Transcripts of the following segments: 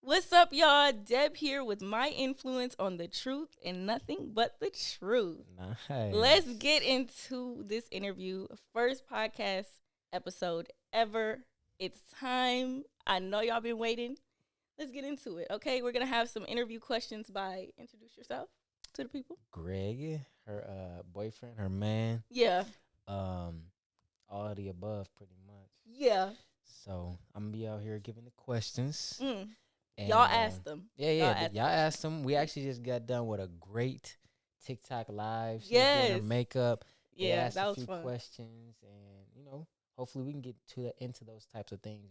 What's up, y'all? Deb here with my influence on the truth and nothing but the truth. Nice. Let's get into this interview. First podcast episode ever. It's time. I know y'all been waiting. Let's get into it, okay? We're going to have some interview questions by introduce yourself to the people. Greg, her boyfriend, her man. Yeah. All of the above, pretty much. Yeah. So I'm gonna be out here giving the questions. And, y'all asked them. Yeah, y'all asked them. We actually just got done with a great TikTok live. She was Yes. doing her makeup. They Yeah, asked that a was few fun. questions, and hopefully we can get into those types of things.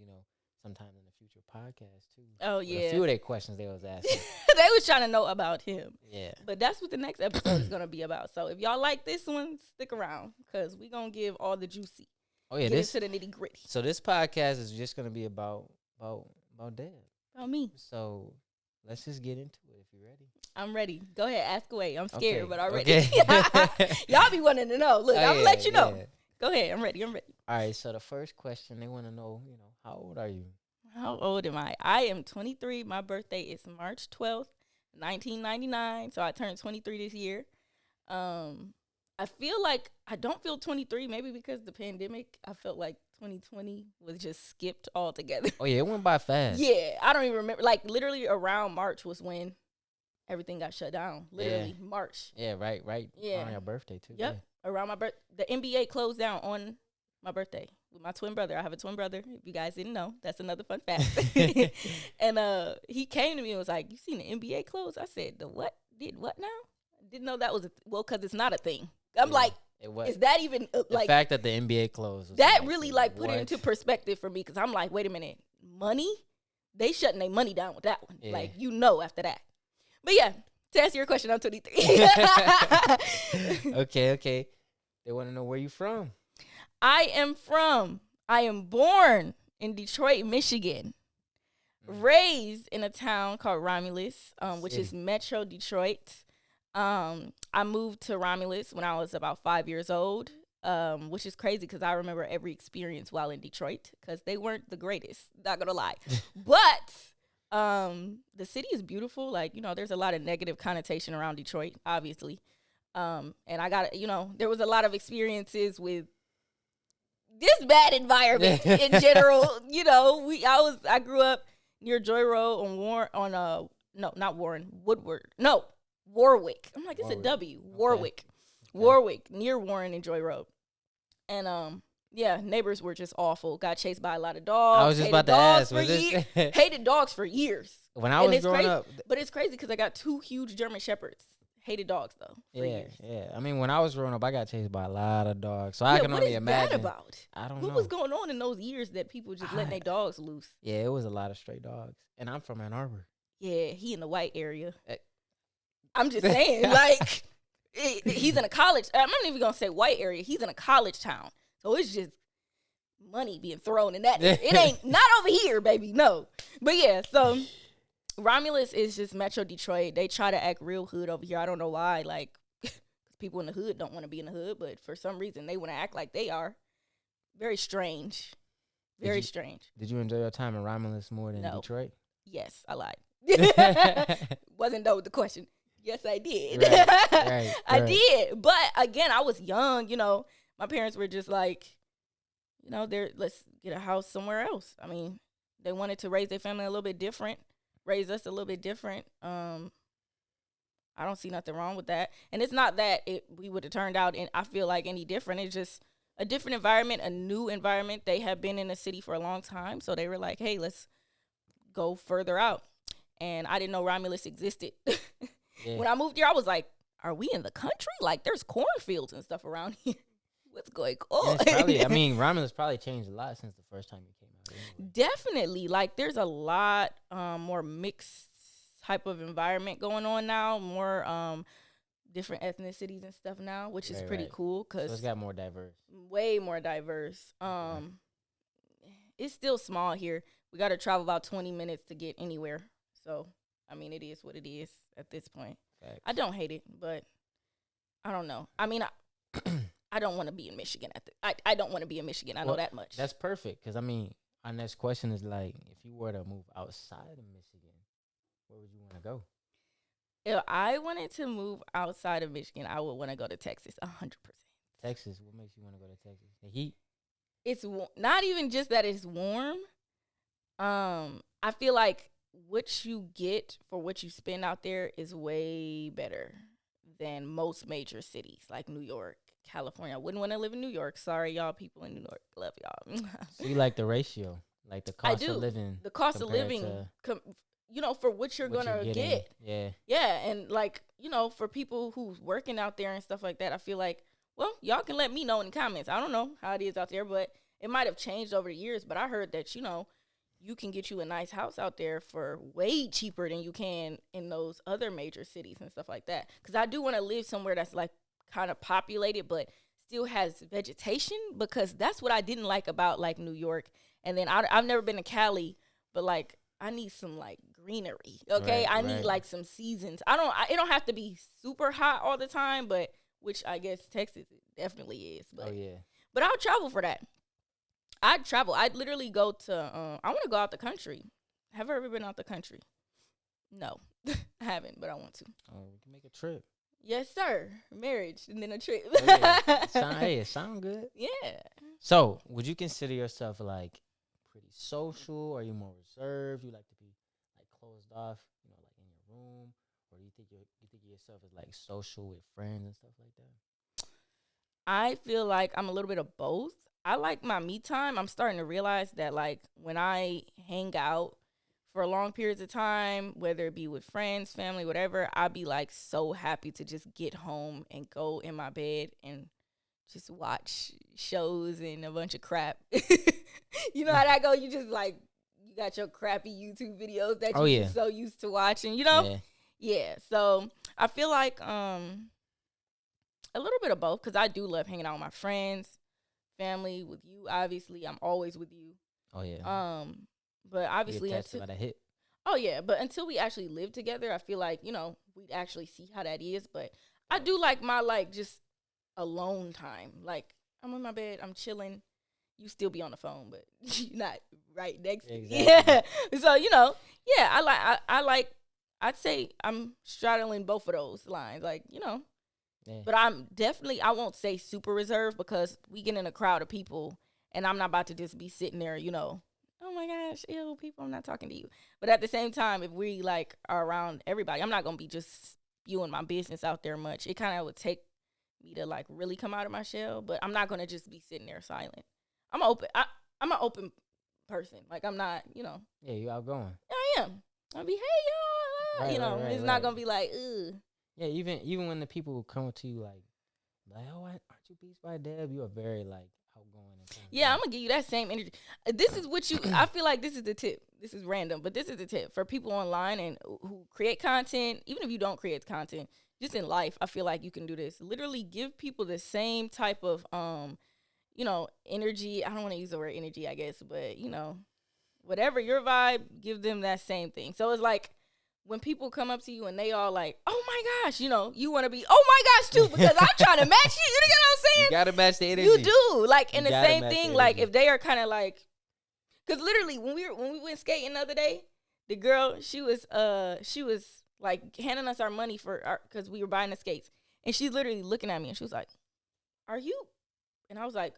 Sometime in the future podcast too. Oh, With yeah. a few of their questions they was asking. They was trying to know about him. Yeah. But that's what the next episode is going to be about. So if y'all like this one, stick around because we're going to give all the juicy. Oh yeah, Get into the nitty gritty. So this podcast is just gonna be about Deb. About me. So let's just get into it if you're ready. I'm ready. Go ahead, ask away. I'm scared, Okay, but already. okay. Y'all be wanting to know. Look, I'm going to let you know. Yeah. Go ahead. I'm ready. All right, so the first question, they want to know, how old are you? How old am I? I am 23. My birthday is March 12th, 1999. So I turned 23 this year. I feel like I don't feel 23, maybe because the pandemic. I felt like 2020 was just skipped altogether. Oh, yeah, it went by fast. Yeah, I don't even remember. Like, literally around March was when everything got shut down. Literally, March. Yeah, right. Yeah. On your birthday, too. Yep, around my birthday. The NBA closed down on my birthday with my twin brother. I have a twin brother. If you guys didn't know, that's another fun fact. And he came to me and was like, "You seen the NBA close?" I said, "The what? Did what now?" I didn't know that was because it's not a thing. I'm like, is that even the like fact that the NBA closed? Was that really like put what? it into perspective for me because I'm like, wait a minute, money? They shutting their money down with that one. Yeah. Like, after that. But yeah, to answer your question, I'm 23. Okay. They want to know where you from. I am born in Detroit, Michigan. Raised in a town called Romulus, which is Metro Detroit. I moved to Romulus when I was about 5 years old, which is crazy because I remember every experience while in Detroit because they weren't the greatest, not going to lie. But the city is beautiful. Like, there's a lot of negative connotation around Detroit, obviously. And I got, there was a lot of experiences with this bad environment in general. I grew up near Joy Road Warwick. I'm like, it's a W. Warwick. Okay. Warwick, near Warren and Joy Road. And neighbors were just awful. Got chased by a lot of dogs. I was just about to ask. Hated dogs for years. When I was growing up. But it's crazy because I got 2 huge German Shepherds. Hated dogs, though, for years. Yeah. I mean, when I was growing up, I got chased by a lot of dogs. So I can only imagine. What is that about? I don't know. What was going on in those years that people just letting their dogs loose? Yeah, it was a lot of stray dogs. And I'm from Ann Arbor. Yeah, he in the white area. I'm just saying, like, he's in a college. I'm not even going to say white area. He's in a college town. So it's just money being thrown in that. It ain't, not over here, baby, no. But yeah, so Romulus is just Metro Detroit. They try to act real hood over here. I don't know why. Like, people in the hood don't want to be in the hood, but for some reason they want to act like they are. Very strange. Very strange. Did you enjoy your time in Romulus more than Detroit? Yes, I lied. Wasn't that the question? Yes, I did. Right. I did. But again, I was young, My parents were just like, let's get a house somewhere else. I mean, they wanted to raise their family a little bit different. Raise us a little bit different. I don't see nothing wrong with that. And it's not that we would have turned out, I feel like, any different. It's just a different environment, a new environment. They have been in the city for a long time. So they were like, hey, let's go further out. And I didn't know Romulus existed. Yeah. When I moved here, I was like, are we in the country? Like, there's cornfields and stuff around here. What's going on? Romulus probably changed a lot since the first time you came out. Anyway. Definitely. Like, there's a lot more mixed type of environment going on now, more different ethnicities and stuff now, which is pretty cool. So it's got more diverse. Way more diverse. It's still small here. We got to travel about 20 minutes to get anywhere. So, I mean, it is what it is at this point. Facts. I don't hate it, but I don't know. I mean, I don't want to be in Michigan. I don't want to be in Michigan. I know that much. That's perfect because, I mean, our next question is like, if you were to move outside of Michigan, where would you want to go? If I wanted to move outside of Michigan, I would want to go to Texas, 100%. Texas. What makes you want to go to Texas? The heat. It's not even just that it's warm. I feel like what you get for what you spend out there is way better than most major cities like New York, California. I wouldn't want to live in New York. Sorry, y'all, people in New York. Love y'all. So you like the ratio, like the cost of living. The cost of living, for what you're going to get. Yeah. Yeah, and like, for people who's working out there and stuff like that, I feel like, well, y'all can let me know in the comments. I don't know how it is out there, but it might have changed over the years. But I heard that, you can get you a nice house out there for way cheaper than you can in those other major cities and stuff like that. Because I do want to live somewhere that's like kind of populated, but still has vegetation, because that's what I didn't like about like New York. And then I've never been to Cali, but like I need some like greenery. Okay, I need like some seasons. It don't have to be super hot all the time, but which I guess Texas definitely is. But, but I'll travel for that. I'd travel. I'd literally go to, I want to go out the country. Have I ever been out the country? No, I haven't, but I want to. Oh, we can make a trip. Yes, sir. Marriage and then a trip. It sound good. Yeah. So, would you consider yourself like pretty social, or are you more reserved? You like to be like closed off, like in your room, or do you think of yourself as like social with friends and stuff like that? I feel like I'm a little bit of both. I like my me time. I'm starting to realize that like when I hang out for long periods of time, whether it be with friends, family, whatever, I'll be like so happy to just get home and go in my bed and just watch shows and a bunch of crap. You know how that go? You just like, you got your crappy YouTube videos that you're so used to watching, Yeah. So I feel like a little bit of both, because I do love hanging out with my friends, family, with you. Obviously, I'm always with you. Oh yeah. But obviously, but until we actually live together, I feel like we'd actually see how that is. But I do like my like just alone time. Like I'm in my bed, I'm chilling. You still be on the phone, but you're not right next to me. Yeah. So I like. I'd say I'm straddling both of those lines. Like Yeah. But I won't say super reserved, because we get in a crowd of people and I'm not about to just be sitting there, oh my gosh, ew, people, I'm not talking to you. But at the same time, if we like are around everybody, I'm not going to be just spewing my business out there much. It kind of would take me to like really come out of my shell, but I'm not going to just be sitting there silent. I'm an open person. Like I'm not, Yeah, you outgoing. I am. I'll be, hey, y'all. It's not going to be like, ugh. Yeah, even when the people come to you like, oh, aren't you BeatsByDeb? You are very like outgoing. Yeah, I'm gonna give you that same energy. This is what I feel like this is the tip. This is random, but this is the tip for people online and who create content. Even if you don't create content, just in life, I feel like you can do this. Literally, give people the same type of energy. I don't want to use the word energy, I guess, but whatever your vibe, give them that same thing. So it's like, when people come up to you and they all like, oh my gosh, you want to be, oh my gosh too, because I'm trying to match you. You know what I'm saying? You got to match the energy. You do. Like, in the same thing, like if they are kind of like, because literally when we went skating the other day, the girl, she was like handing us our money because we were buying the skates. And she's literally looking at me and she was like, are you? And I was like,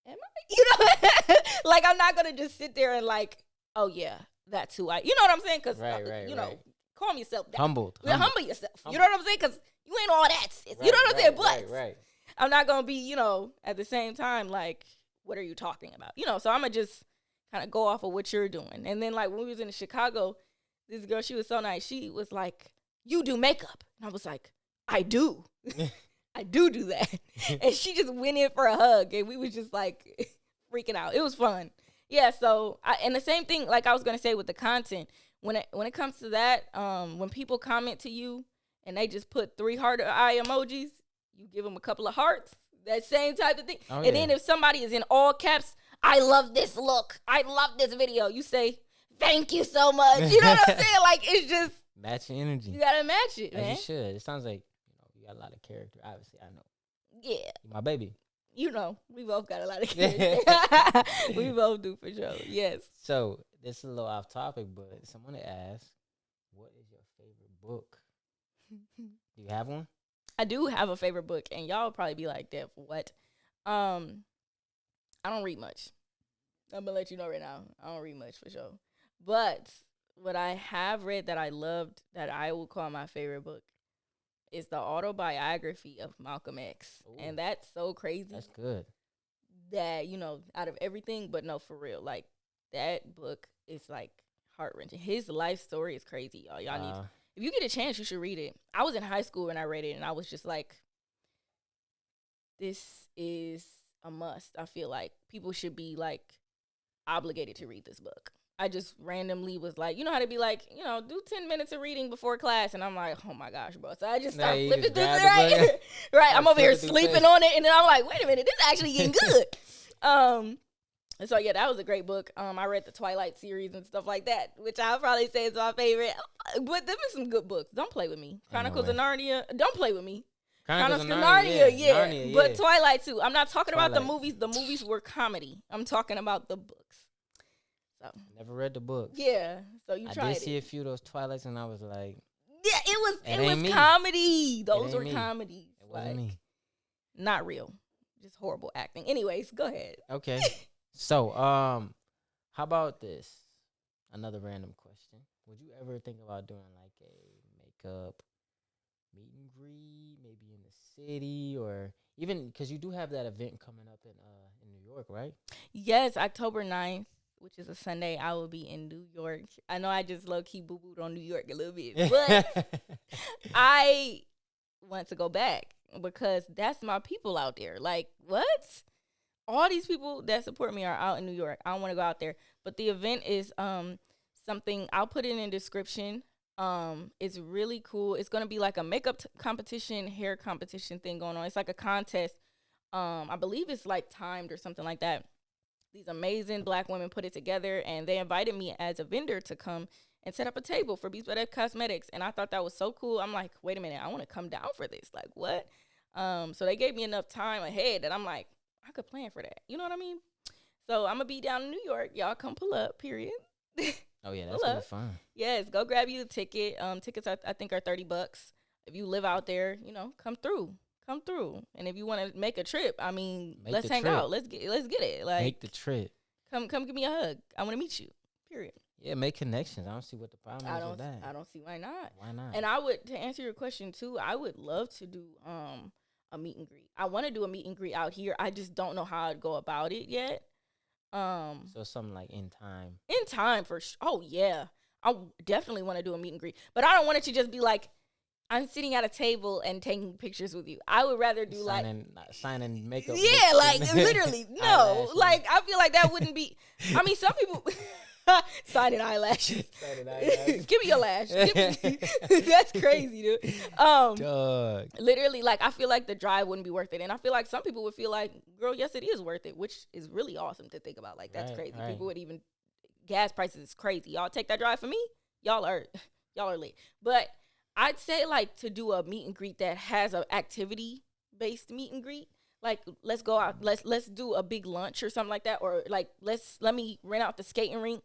am I? Like I'm not going to just sit there and like, oh yeah. That's who you know what I'm saying? Because, calm yourself down. Humble yourself. You know what I'm saying? Because you ain't all that. You know what I'm saying? But I'm not going to be, at the same time, like, what are you talking about? So I'm going to just kind of go off of what you're doing. And then, like, when we was in Chicago, this girl, she was so nice. She was like, you do makeup. And I was like, I do. I do that. And she just went in for a hug. And we was just, like, freaking out. It was fun. Yeah, so and the same thing, like I was gonna say with the content, when it comes to that, when people comment to you and they just put 3 heart eye emojis, you give them a couple of hearts, that same type of thing. And then if somebody is in all caps, I love this look, I love this video, you say thank you so much. You know what I'm saying? Like it's just matching energy. You gotta match it, man. You should. It sounds like you got a lot of character. Obviously, I know. Yeah, my baby. You know, we both got a lot of kids. We both do for sure. Yes. So this is a little off topic, but someone asked, "What is your favorite book?" Do you have one? I do have a favorite book, and y'all will probably be like, "Deb, what?" I don't read much. I'm gonna let you know right now. I don't read much for sure. But what I have read that I loved, that I will call my favorite book, is the autobiography of Malcolm X. Ooh. And that's so crazy. That's good. That, you know, out of everything, but no, for real. Like, that book is, like, heart-wrenching. His life story is crazy, y'all. Y'all need, if you get a chance, you should read it. I was in high school when I read it, and I was just like, this is a must. I feel like people should be, like, obligated to read this book. I just randomly was like, you know how to be like, you know, do 10 minutes of reading before class. And I'm like, oh my gosh, bro. So I just started flipping through it. Right. Right. I'm over here sleeping on it. And then I'm like, wait a minute, this is actually getting good. And so yeah, that was a great book. I read the Twilight series and stuff like that, which I'll probably say is my favorite. But them are some good books. Don't play with me. Chronicles of Narnia. Don't play with me. Chronicles of Narnia, yeah. Narnia, but Twilight too. I'm not talking about the movies. The movies were comedy. I'm talking about the books. So never read the books. Yeah, so you tried it. I did see a few of those Twilights, and I was like, yeah, it was comedy. Those were comedies. It wasn't me. Not real. Just horrible acting. Anyways, go ahead. Okay. So, how about this? Another random question. Would you ever think about doing like a makeup meet and greet, maybe in the city, or even because you do have that event coming up in New York, right? Yes, October 9th, which is a Sunday. I will be in New York. I know I just low-key boo-booed on New York a little bit, but I want to go back because that's my people out there. Like, what? All these people that support me are out in New York. I don't want to go out there. But the event is something, I'll put it in the description. It's really cool. It's going to be like a makeup competition, hair competition thing going on. It's like a contest. I believe it's like timed or something like that. These amazing Black women put it together, and they invited me as a vendor to come and set up a table for BeatsByDeb Cosmetics. And I thought that was so cool. I'm like, wait a minute, I want to come down for this. Like, what? So they gave me enough time ahead that I'm like, I could plan for that. You know what I mean? So I'm going to be down in New York. Y'all come pull up, period. Oh, yeah, that's going to be fun. Yes, go grab you a ticket. Tickets, I think, are $30. If you live out there, you know, come through. Come through. And if you want to make a trip, I mean, let's hang out. Let's get it. Like, make the trip. Come give me a hug. I want to meet you. Period. Yeah, make connections. I don't see what the problem is with that. I don't see why not. Why not? And I would, to answer your question too, I would love to do a meet and greet. I want to do a meet and greet out here. I just don't know how I'd go about it yet. So something like in time. In time for sure. Oh yeah, I definitely want to do a meet and greet, but I don't want it to just be like I'm sitting at a table and taking pictures with you. I would rather do signing makeup. Yeah, like literally. No, like I feel like that wouldn't be. I mean, some people signing eyelashes. Give me your lash. That's crazy, dude. Literally, like I feel like the drive wouldn't be worth it, and I feel like some people would feel like, girl, yes, it is worth it, which is really awesome to think about. Like that's crazy. Right. People would even gas prices is crazy. Y'all take that drive for me. Y'all are lit. But I'd say like to do a meet and greet that has an activity based meet and greet. Like let's go out. Let's do a big lunch or something like that, or like let me rent out the skating rink.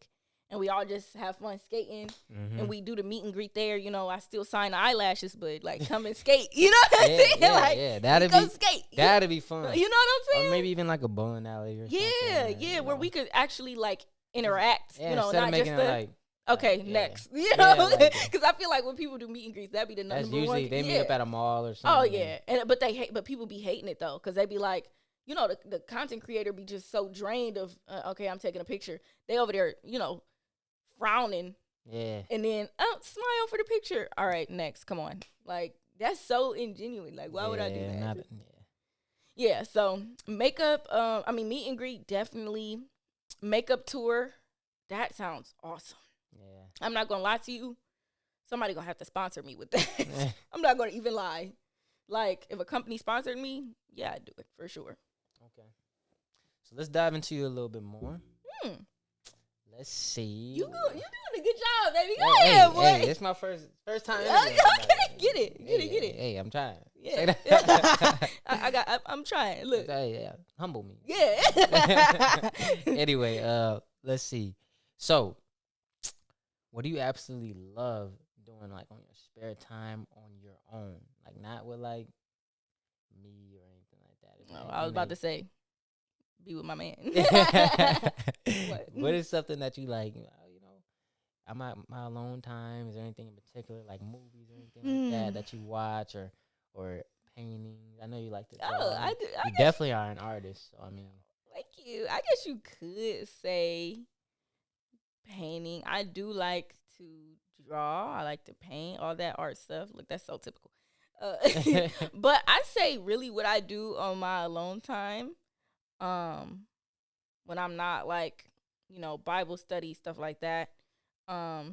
And we all just have fun skating, and we do the meet and greet there. You know, I still sign the eyelashes, but like come and skate. You know what I'm saying? Yeah, like, that'd be skate. That'd be fun. You know what I'm saying? Or maybe even like a bowling alley or something. Yeah, where we could actually like interact. Yeah, you know, not just next. You know, because I feel like when people do meet and greets, that'd be the number one. That's usually they meet up at a mall or something. Oh yeah, but people be hating it though, because they be like, you know, the content creator be just so drained of okay, I'm taking a picture. They over there, you know, frowning. Yeah. And then, smile for the picture. All right, next. Come on. Like, that's so ingenuine. Like, why would I do that? Yeah, so makeup, meet and greet, definitely. Makeup tour, that sounds awesome. Yeah. I'm not going to lie to you. Somebody going to have to sponsor me with that. I'm not going to even lie. Like, if a company sponsored me, yeah, I'd do it for sure. Okay. So let's dive into you a little bit more. Let's see. You doing a good job, baby. Go ahead, boy. Hey, it's my first time. Okay, get it. Hey, I'm trying. Yeah. I'm trying. Look. Yeah, humble me. Yeah. Anyway, let's see. So, what do you absolutely love doing, like on your spare time on your own, like not with like me or anything like that? It's Oh, like I was you about to say, be with my man. What is something that you like? I'm my alone time. Is there anything in particular, like movies or anything like that you watch, or paintings? I know you like to draw. Oh, I do. You definitely are an artist. So I mean, Thank you. I guess you could say painting. I do like to draw. I like to paint, all that art stuff. Look, that's so typical. But I say really what I do on my alone time, when I'm not like, Bible study, stuff like that. I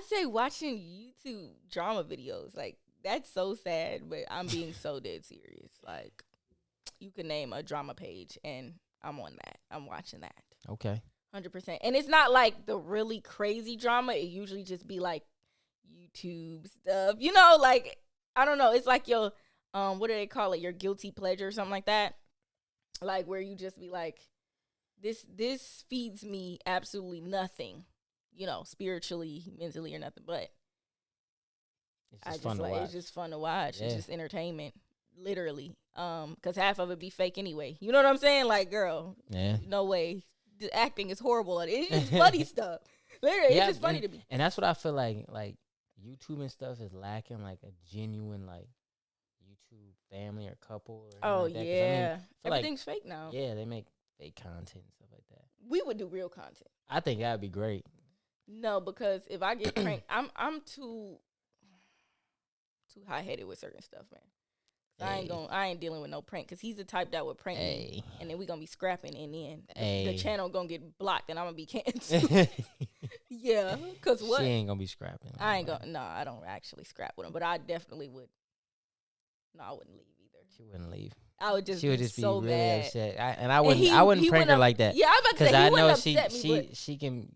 say watching YouTube drama videos. Like, that's so sad, but I'm being so dead serious. Like, you can name a drama page, and I'm on that. I'm watching that. Okay. 100%. And it's not like the really crazy drama. It usually just be like YouTube stuff. Like, I don't know. It's like your, what do they call it? Your guilty pleasure or something like that. Like, where you just be like, this feeds me absolutely nothing, spiritually, mentally, or nothing. But it's just fun to watch. Yeah. It's just entertainment, literally. Because half of it be fake anyway. You know what I'm saying? Like, girl, no way. The acting is horrible. It's just funny stuff. Literally, it's just funny to me. And that's what I feel like YouTube and stuff is lacking, like a genuine like YouTube family or couple. Or like that. Yeah, everything's fake now. Yeah, they make fake content and stuff like that. We would do real content. I think that'd be great. No, because if I get pranked, I'm too high headed with certain stuff, man. Hey. I ain't dealing with no prank, because he's the type that would prank me, and then we gonna be scrapping, and then the channel gonna get blocked, and I'm gonna be canceled. Yeah, because what? She ain't gonna be scrapping. I don't actually scrap with him, but I definitely would. No, I wouldn't leave either. She wouldn't leave. I would just. She would just be so really mad. Upset. I wouldn't prank her like that. Yeah, I was about to say, I know she can.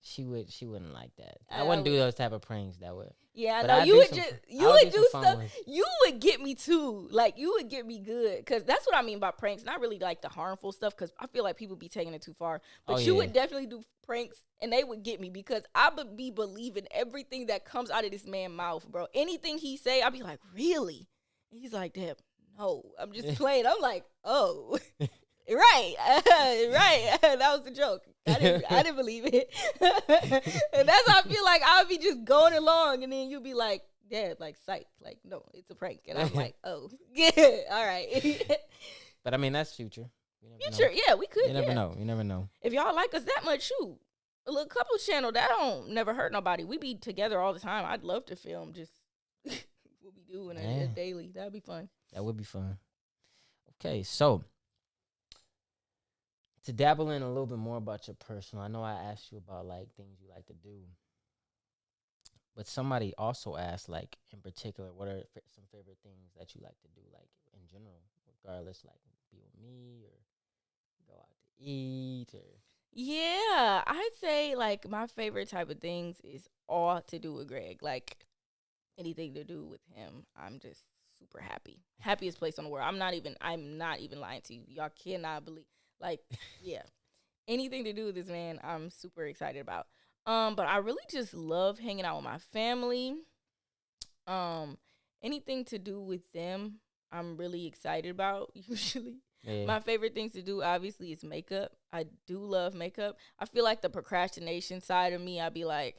She wouldn't like that. I wouldn't do those type of pranks that would. Yeah, I know. You would do stuff. You would get me too. Like, you would get me good. Because that's what I mean by pranks. Not really like the harmful stuff, because I feel like people be taking it too far. But you would definitely do pranks, and they would get me, because I would be believing everything that comes out of this man's mouth, bro. Anything he say, I'd be like, really? And he's like, Deb, no, I'm just playing. I'm like, oh. Right, right. That was the joke. I didn't believe it. And that's how I feel like I'll be just going along, and then you'll be like, Dad, like, psych. Like, no, it's a prank. And I'm like, oh, yeah, all right. But I mean, that's future. Future, yeah, we could. You never know. You never know. If y'all like us that much, shoot. A little couples channel, that don't never hurt nobody. We be together all the time. I'd love to film just what we do daily. That'd be fun. That would be fun. Okay, so to dabble in a little bit more about your personal, I know I asked you about like things you like to do, but somebody also asked, like, in particular, what are some favorite things that you like to do, like in general, regardless, like be with me or go out to eat or. Yeah, I'd say like my favorite type of things is all to do with Greg. Like, anything to do with him, I'm just super happy. Happiest place on the world. I'm not even lying to you. Y'all cannot believe. Like, yeah, anything to do with this man, I'm super excited about. But I really just love hanging out with my family. Anything to do with them, I'm really excited about, usually. Yeah. My favorite things to do, obviously, is makeup. I do love makeup. I feel like the procrastination side of me, I'd be like,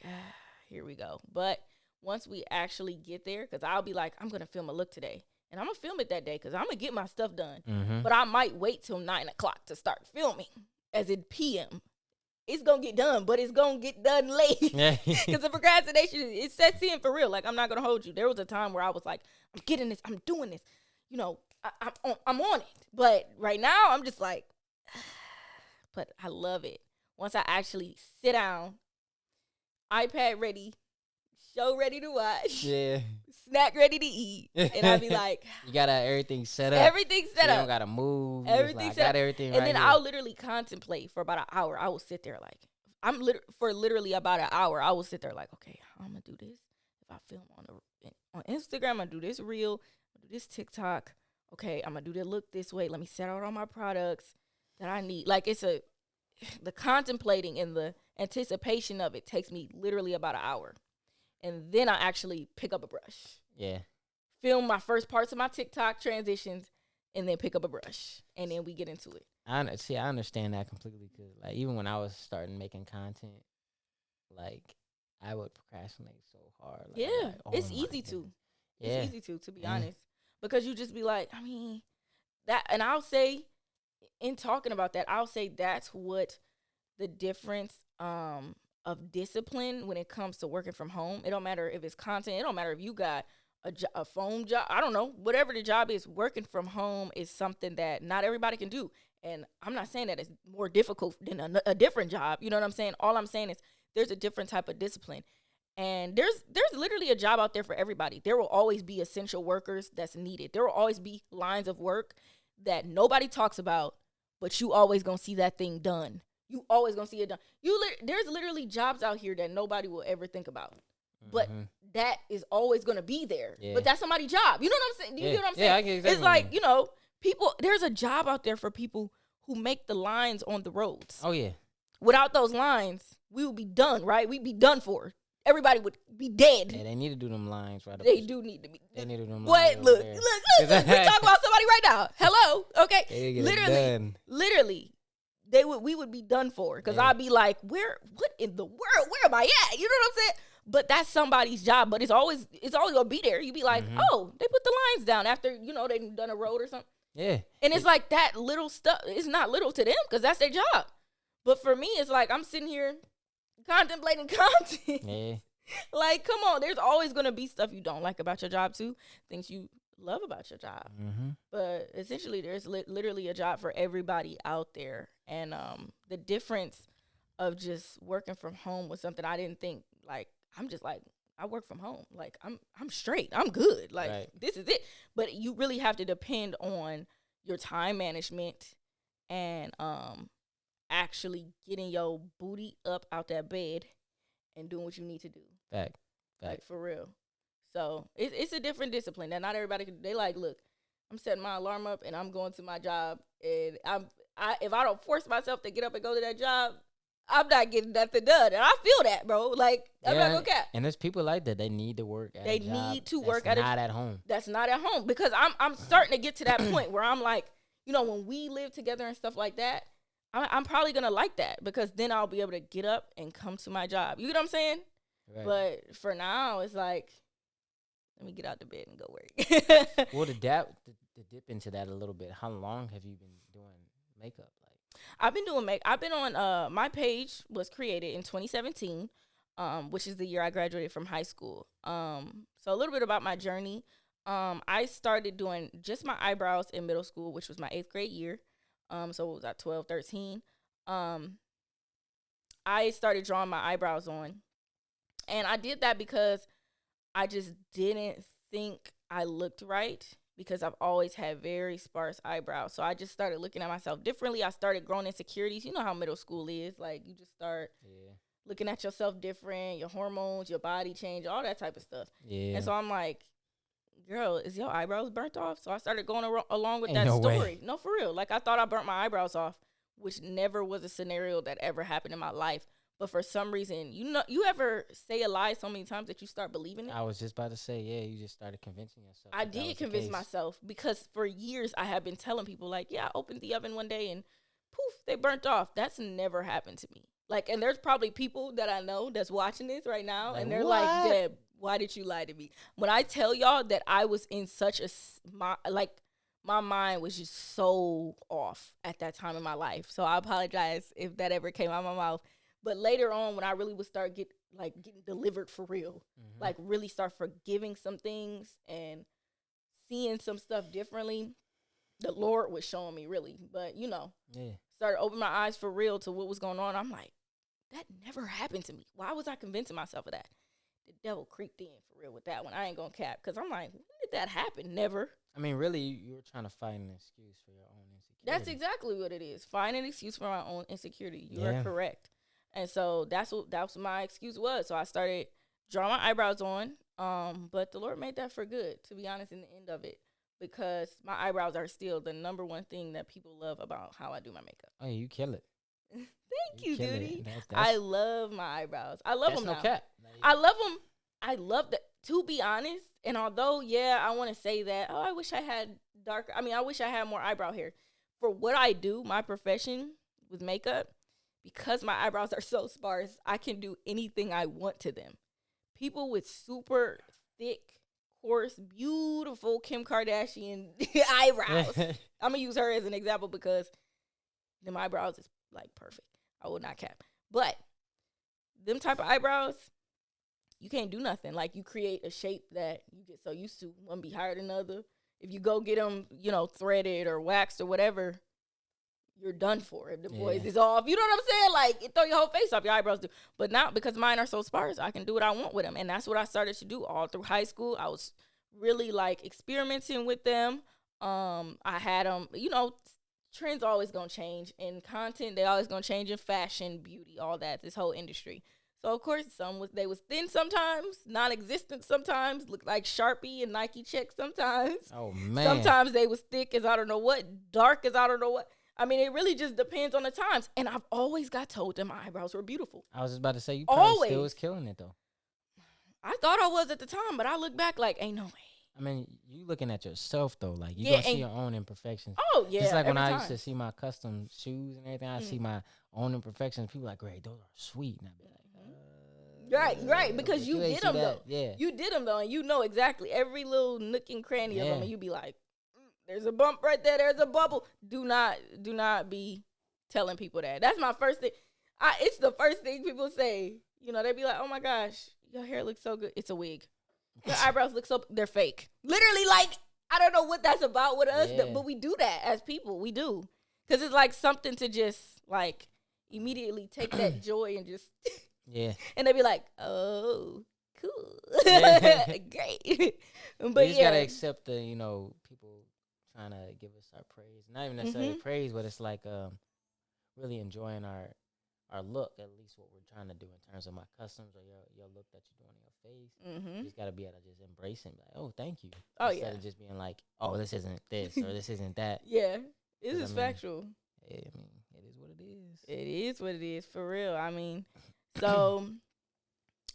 here we go. But once we actually get there, because I'll be like, I'm going to film a look today. And I'm going to film it that day, because I'm going to get my stuff done. Mm-hmm. But I might wait till 9 o'clock to start filming, as in PM. It's going to get done, but it's going to get done late. Because the procrastination, it sets in for real. Like, I'm not going to hold you. There was a time where I was like, I'm getting this. I'm doing this. You know, I'm on it. But right now, I'm just like, but I love it. Once I actually sit down, iPad ready, show ready to watch. Yeah. Snack ready to eat. And I'll be like, you got everything set up. Everything's set up. You don't got to move. Everything's set up. Everything and then here. I'll literally contemplate for about an hour. I will sit there like, for literally about an hour, I will sit there like, okay, I'm going to do this. If I film on Instagram. I'm gonna do this reel. I'm gonna do this TikTok. Okay, I'm gonna do the look this way. Let me set out all my products that I need. Like the contemplating and the anticipation of it takes me literally about an hour, and then I actually pick up a brush. Yeah. Film my first parts of my TikTok transitions, and then pick up a brush, and then we get into it. I understand that completely because, like, even when I was starting making content, like, I would procrastinate so hard. Like, Yeah, like, oh it's my easy goodness. to. Yeah. It's easy to be honest, because you just be like, I mean, that, and I'll say, in talking about that, I'll say that's what the difference of discipline when it comes to working from home. It don't matter if it's content. It don't matter if you got a phone job. I don't know. Whatever the job is, working from home is something that not everybody can do. And I'm not saying that it's more difficult than a different job. You know what I'm saying? All I'm saying is there's a different type of discipline. And there's literally a job out there for everybody. There will always be essential workers that's needed. There will always be lines of work that nobody talks about, but you always going to see that thing done. You always going to see it done. There's literally jobs out here that nobody will ever think about. But that is always going to be there. Yeah. But that's somebody's job. You know what I'm saying? Do you get what I'm saying? Yeah, I get exactly. It's like, you know, people, there's a job out there for people who make the lines on the roads. Oh, yeah. Without those lines, we would be done, right? We'd be done for. Everybody would be dead. Yeah, they need to do them lines right up. They do need to be. They need to do them lines. What? Look. We're talking about somebody right now. Hello? Okay. Literally. We would be done for. Because I'd be like, what in the world? Where am I at? You know what I'm saying? But that's somebody's job. But it's always gonna be there. You'd be like, oh, they put the lines down after, you know, they've done a road or something. Yeah. And it's like that little stuff. It's not little to them because that's their job. But for me, it's like I'm sitting here contemplating content. Yeah. Like, come on. There's always gonna be stuff you don't like about your job too. Things you love about your job. But essentially, there's literally a job for everybody out there. And the difference of just working from home was something I didn't think. Like, I'm just like, I work from home. Like, I'm straight. I'm good. Like, This is it. But you really have to depend on your time management and actually getting your booty up out that bed and doing what you need to do. Fact. Like, for real. So it's a different discipline that not everybody can. They like, look, I'm setting my alarm up and I'm going to my job, and if I don't force myself to get up and go to that job, I'm not getting nothing done. And I feel that, bro. Like, I'm not gonna cap. And there's people like that. They need to work at a job. They need to work at not at home. That's not at home. Because I'm starting to get to that point where I'm like, you know, when we live together and stuff like that, I'm probably gonna like that, because then I'll be able to get up and come to my job. You get what I'm saying? Right. But for now, it's like, let me get out the bed and go work. Well, to dip into that a little bit, how long have you been doing makeup? I've been doing I've been on, my page was created in 2017, which is the year I graduated from high school. So a little bit about my journey. I started doing just my eyebrows in middle school, which was my 8th grade year. So what was that, 12, 13? I started drawing my eyebrows on. And I did that because I just didn't think I looked right, because I've always had very sparse eyebrows. So I just started looking at myself differently. I started growing insecurities. You know how middle school is. Like, you just start looking at yourself different, your hormones, your body change, all that type of stuff. Yeah. And so I'm like, girl, is your eyebrows burnt off? So I started going along with that story. Way. No, for real. Like, I thought I burnt my eyebrows off, which never was a scenario that ever happened in my life. But for some reason, you ever say a lie so many times that you start believing it? I was just about to say, you just started convincing yourself. I did convince myself, because for years I have been telling people, like, I opened the oven one day and poof, they burnt off. That's never happened to me. Like, and there's probably people that I know that's watching this right now, and they're like, Deb, why did you lie to me? When I tell y'all that I was in such my mind was just so off at that time in my life. So I apologize if that ever came out of my mouth. But later on, when I really would start getting delivered for real, like really start forgiving some things and seeing some stuff differently, the Lord was showing me really. But, started opening my eyes for real to what was going on. I'm like, that never happened to me. Why was I convincing myself of that? The devil creeped in for real with that one. I ain't gonna cap, because I'm like, when did that happen? Never. I mean, really, you were trying to find an excuse for your own insecurity. That's exactly what it is. Find an excuse for my own insecurity. You are correct. And so that's what my excuse was. So I started draw my eyebrows on. But the Lord made that for good, to be honest, in the end of it, because my eyebrows are still the number one thing that people love about how I do my makeup. Oh, yeah, you kill it. Thank you, kill it. dude. That's I love my eyebrows. I love them no now. cap. I love them. I love that. To be honest, and although, yeah, I want to say that, oh, I wish I had darker. I mean, I wish I had more eyebrow hair. For what I do, my profession with makeup, because my eyebrows are so sparse, I can do anything I want to them. People with super thick, coarse, beautiful Kim Kardashian eyebrows. I'm going to use her as an example because them eyebrows is like perfect. I will not cap. But them type of eyebrows, you can't do nothing. Like, you create a shape that you get so used to. One be higher than the other. If you go get them, threaded or waxed or whatever, you're done for. If the boys is off, you know what I'm saying? Like, it throw your whole face off. Your eyebrows do. But now, because mine are so sparse, I can do what I want with them. And that's what I started to do all through high school. I was really, like, experimenting with them. I had them, trends always going to change. In content, they always going to change in fashion, beauty, all that, this whole industry. So, of course, they was thin sometimes, non-existent sometimes, looked like Sharpie and Nike checks sometimes. Oh, man. Sometimes they was thick as I don't know what, dark as I don't know what. I mean, it really just depends on the times. And I've always got told that my eyebrows were beautiful. I was just about to say, you probably still was killing it, though. I thought I was at the time, but I look back like, ain't no way. I mean, you looking at yourself, though. Like, you gonna see your own imperfections. Oh, yeah. Just like when I used to see my custom shoes and everything, I see my own imperfections. People like, great, those are sweet. And I'd be like, Right, because you did them, though. Yeah. You did them, though, and you know exactly every little nook and cranny of them, and you be like, there's a bump right there, there's a bubble. Do not be telling people that. That's my first thing. It's the first thing people say. They be like, oh, my gosh, your hair looks so good. It's a wig. Your eyebrows look they're fake. Literally, like, I don't know what that's about with us, but we do that as people. We do. Because it's like something to just, like, immediately take that joy and just... Yeah. And they be like, oh, cool. Great. But we just gotta accept the, people trying to give us our praise. Not even necessarily praise, but it's like really enjoying our look, at least what we're trying to do in terms of my customs or your look that you're doing on your face. You just gotta be able to just embrace it and be like, oh, thank you. Instead of just being like, oh, this isn't this or this isn't that. Yeah. This is factual. I mean, it is what it is. It is what it is, for real. I mean, so,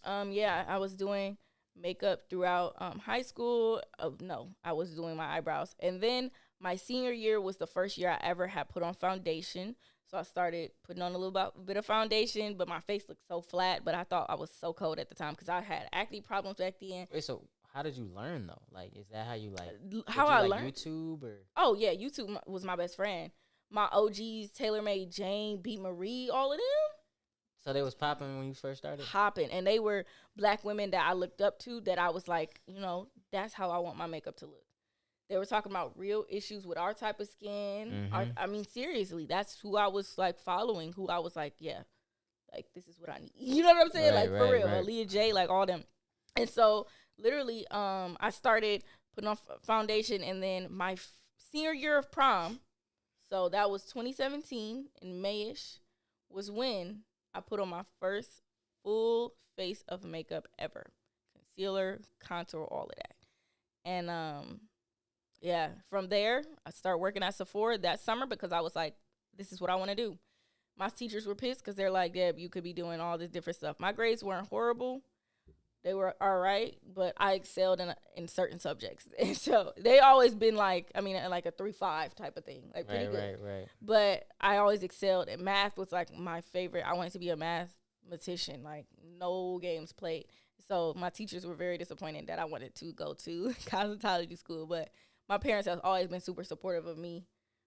I was doing makeup throughout high school. No, I was doing my eyebrows. And then my senior year was the first year I ever had put on foundation. So I started putting on a little bit of foundation, but my face looked so flat. But I thought I was so cold at the time because I had acne problems back then. Wait, so how did you learn, though? Like, is that how you, learned? YouTube or? Oh, yeah, YouTube was my best friend. My OGs, TaylorMade Jane, Beat Marie, all of them. So they was popping when you first started? Popping. And they were black women that I looked up to that I was like, that's how I want my makeup to look. They were talking about real issues with our type of skin. I mean, seriously, that's who I was, like, following, who I was like, yeah, like, this is what I need. You know what I'm saying? Right, for real. Right. Aaliyah J, like, all them. And so, literally, I started putting on foundation, and then my senior year of prom, so that was 2017, in May-ish, was when I put on my first full face of makeup ever. Concealer, contour, all of that. And, from there, I started working at Sephora that summer because I was like, this is what I want to do. My teachers were pissed because they're like, Deb, you could be doing all this different stuff. My grades weren't horrible. They were all right, but I excelled in certain subjects. And so they always been like, I mean, like a 3.5 type of thing, like pretty good. Right. But I always excelled. And math was like my favorite. I wanted to be a mathematician, like no games played. So my teachers were very disappointed that I wanted to go to cosmetology school. But my parents have always been super supportive of me.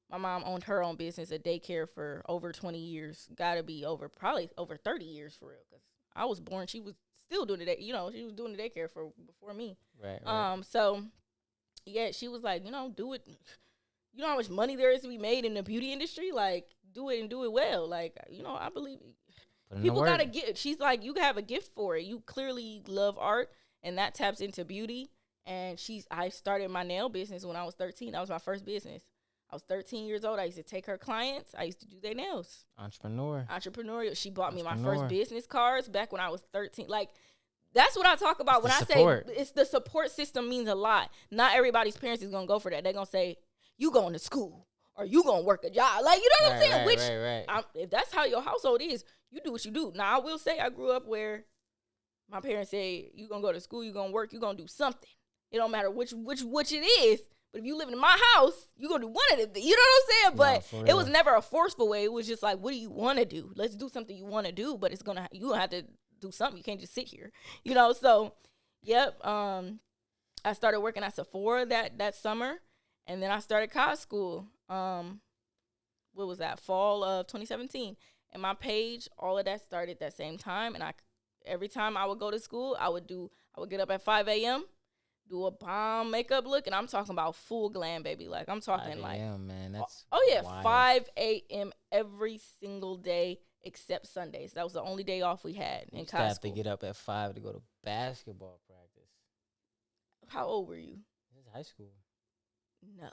My mom owned her own business, a daycare, for over 20 years. Got to be probably over 30 years for real. Because I was born, she was still doing it. She was doing the daycare before me. Right. So, yeah, she was like, do it. You know how much money there is to be made in the beauty industry? Like, do it and do it well. Like, I believe people got a gift. She's like, you have a gift for it. You clearly love art, and that taps into beauty. And I started my nail business when I was 13. That was my first business. I was 13 years old. I used to take her clients. I used to do their nails. Entrepreneurial. She bought me my first business cards back when I was 13. Like, That's what I talk about when I support. say it's the support system means a lot. Not everybody's parents is gonna go for that. They're gonna say you going to school or you gonna work a job. Like, you know what I'm saying? Right. If that's how your household is, you do what you do. Now I will say I grew up where my parents say you gonna go to school, you gonna work, you gonna do something. It don't matter which it is. But if you live in my house, you gonna do one of them. You know what I'm saying? But it was never a forceful way. It was just like, what do you want to do? Let's do something you want to do. But you gonna have to do something. You can't just sit here. You know. So, yep. I started working at Sephora that summer, and then I started college school. What was that? Fall of 2017. And my page, all of that started that same time. And every time I would go to school, I would get up at 5 a.m. do a bomb makeup look, and I'm talking about full glam, baby. Like, I'm talking like, man, that's wild. 5 a.m. every single day except Sundays. That was the only day off we had in college school. Have to get up at 5 to go to basketball practice. How old were you? This is high school. No,